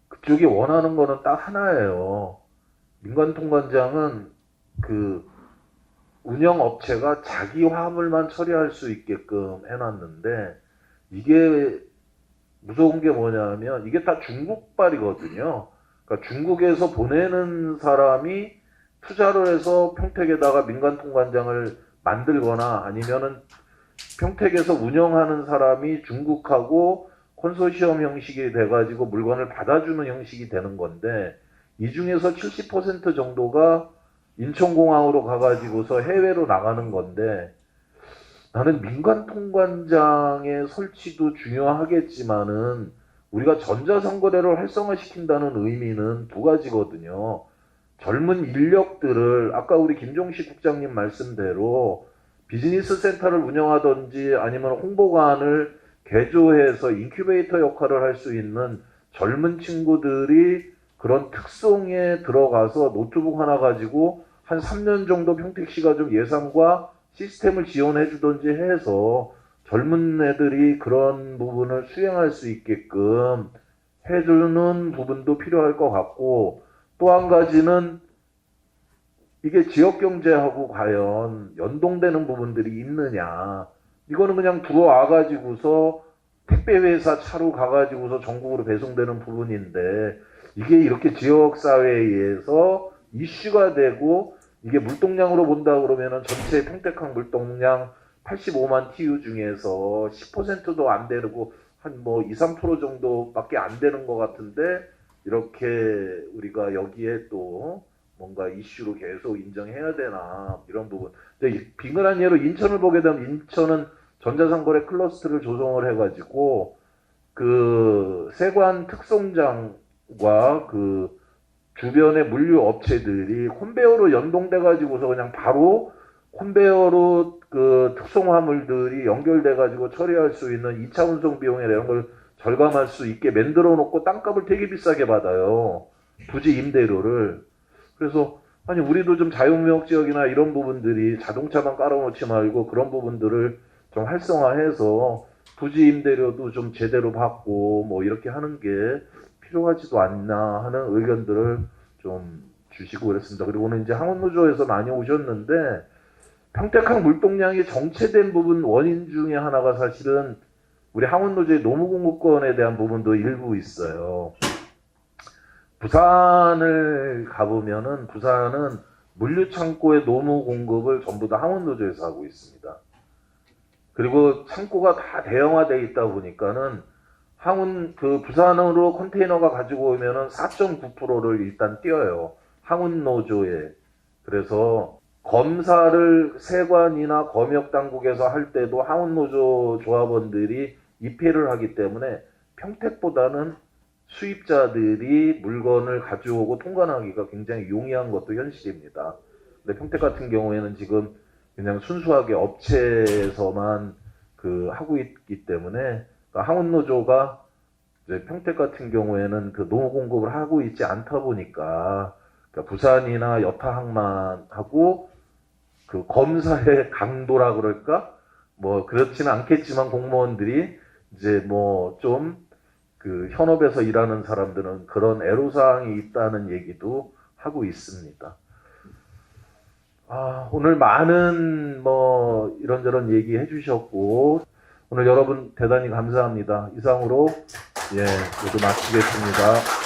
그쪽이 원하는 거는 딱 하나예요. 민간 통관장은 그 운영업체가 자기 화물만 처리할 수 있게끔 해놨는데 이게 무서운 게 뭐냐면 이게 다 중국발이거든요. 그러니까 중국에서 보내는 사람이 투자를 해서 평택에다가 민간 통관장을 만들거나 아니면은 평택에서 운영하는 사람이 중국하고 컨소시엄 형식이 돼가지고 물건을 받아주는 형식이 되는 건데 이 중에서 70% 정도가 인천공항으로 가가지고서 해외로 나가는 건데 나는 민간 통관장의 설치도 중요하겠지만은 우리가 전자상거래를 활성화시킨다는 의미는 두 가지거든요. 젊은 인력들을 아까 우리 김종식 국장님 말씀대로 비즈니스 센터를 운영하든지 아니면 홍보관을 개조해서 인큐베이터 역할을 할 수 있는 젊은 친구들이 그런 특송에 들어가서 노트북 하나 가지고 한 3년 정도 평택시가 좀 예산과 시스템을 지원해 주던지 해서 젊은 애들이 그런 부분을 수행할 수 있게끔 해주는 부분도 필요할 것 같고, 또 한 가지는 이게 지역경제하고 과연 연동되는 부분들이 있느냐. 이거는 그냥 들어와가지고서 택배회사 차로 가가지고서 전국으로 배송되는 부분인데, 이게 이렇게 지역사회에서 이슈가 되고, 이게 물동량으로 본다 그러면은 전체 평택항 물동량 85만 TU 중에서 10%도 안 되고, 한 뭐 2, 3% 정도밖에 안 되는 것 같은데, 이렇게 우리가 여기에 또 뭔가 이슈로 계속 인정해야 되나, 이런 부분. 근데 빙그란 예로 인천을 보게 되면, 인천은 전자상거래 클러스터를 조성을 해가지고 그 세관 특송장과 그 주변의 물류 업체들이 컨베어로 연동돼 가지고서 그냥 바로 컨베어로 그 특송 화물들이 연결돼 가지고 처리할 수 있는 2차 운송 비용이나 이런 걸 절감할 수 있게 만들어 놓고 땅값을 되게 비싸게 받아요. 부지 임대료를. 그래서 아니 우리도 좀 자유무역 지역이나 이런 부분들이 자동차만 깔아놓지 말고 그런 부분들을 좀 활성화해서 부지 임대료도 좀 제대로 받고 뭐 이렇게 하는 게 필요하지도 않나 하는 의견들을 좀 주시고 그랬습니다. 그리고 오늘 이제 항원노조에서 많이 오셨는데, 평택항 물동량이 정체된 부분 원인 중에 하나가 사실은 우리 항원노조의 노무공급권에 대한 부분도 일부 있어요. 부산을 가보면은 부산은 물류창고의 노무공급을 전부 다 항원노조에서 하고 있습니다. 그리고 창고가 다 대형화되어 있다 보니까는 항운 그 부산으로 컨테이너가 가지고 오면은 4.9%를 일단 띄어요. 항운 노조에. 그래서 검사를 세관이나 검역 당국에서 할 때도 항운 노조 조합원들이 입회를 하기 때문에 평택보다는 수입자들이 물건을 가져오고 통관하기가 굉장히 용이한 것도 현실입니다. 근데 평택 같은 경우에는 지금 그냥 순수하게 업체에서만 그 하고 있기 때문에, 그러니까 항운노조가 이제 평택 같은 경우에는 그 노무 공급을 하고 있지 않다 보니까, 그러니까 부산이나 여타항만하고 그 검사의 강도라 그럴까? 뭐 그렇지는 않겠지만 공무원들이 이제 뭐 좀 그 현업에서 일하는 사람들은 그런 애로사항이 있다는 얘기도 하고 있습니다. 오늘 많은 뭐 이런저런 얘기 해주셨고, 오늘 여러분 대단히 감사합니다. 이상으로 모두 마치겠습니다.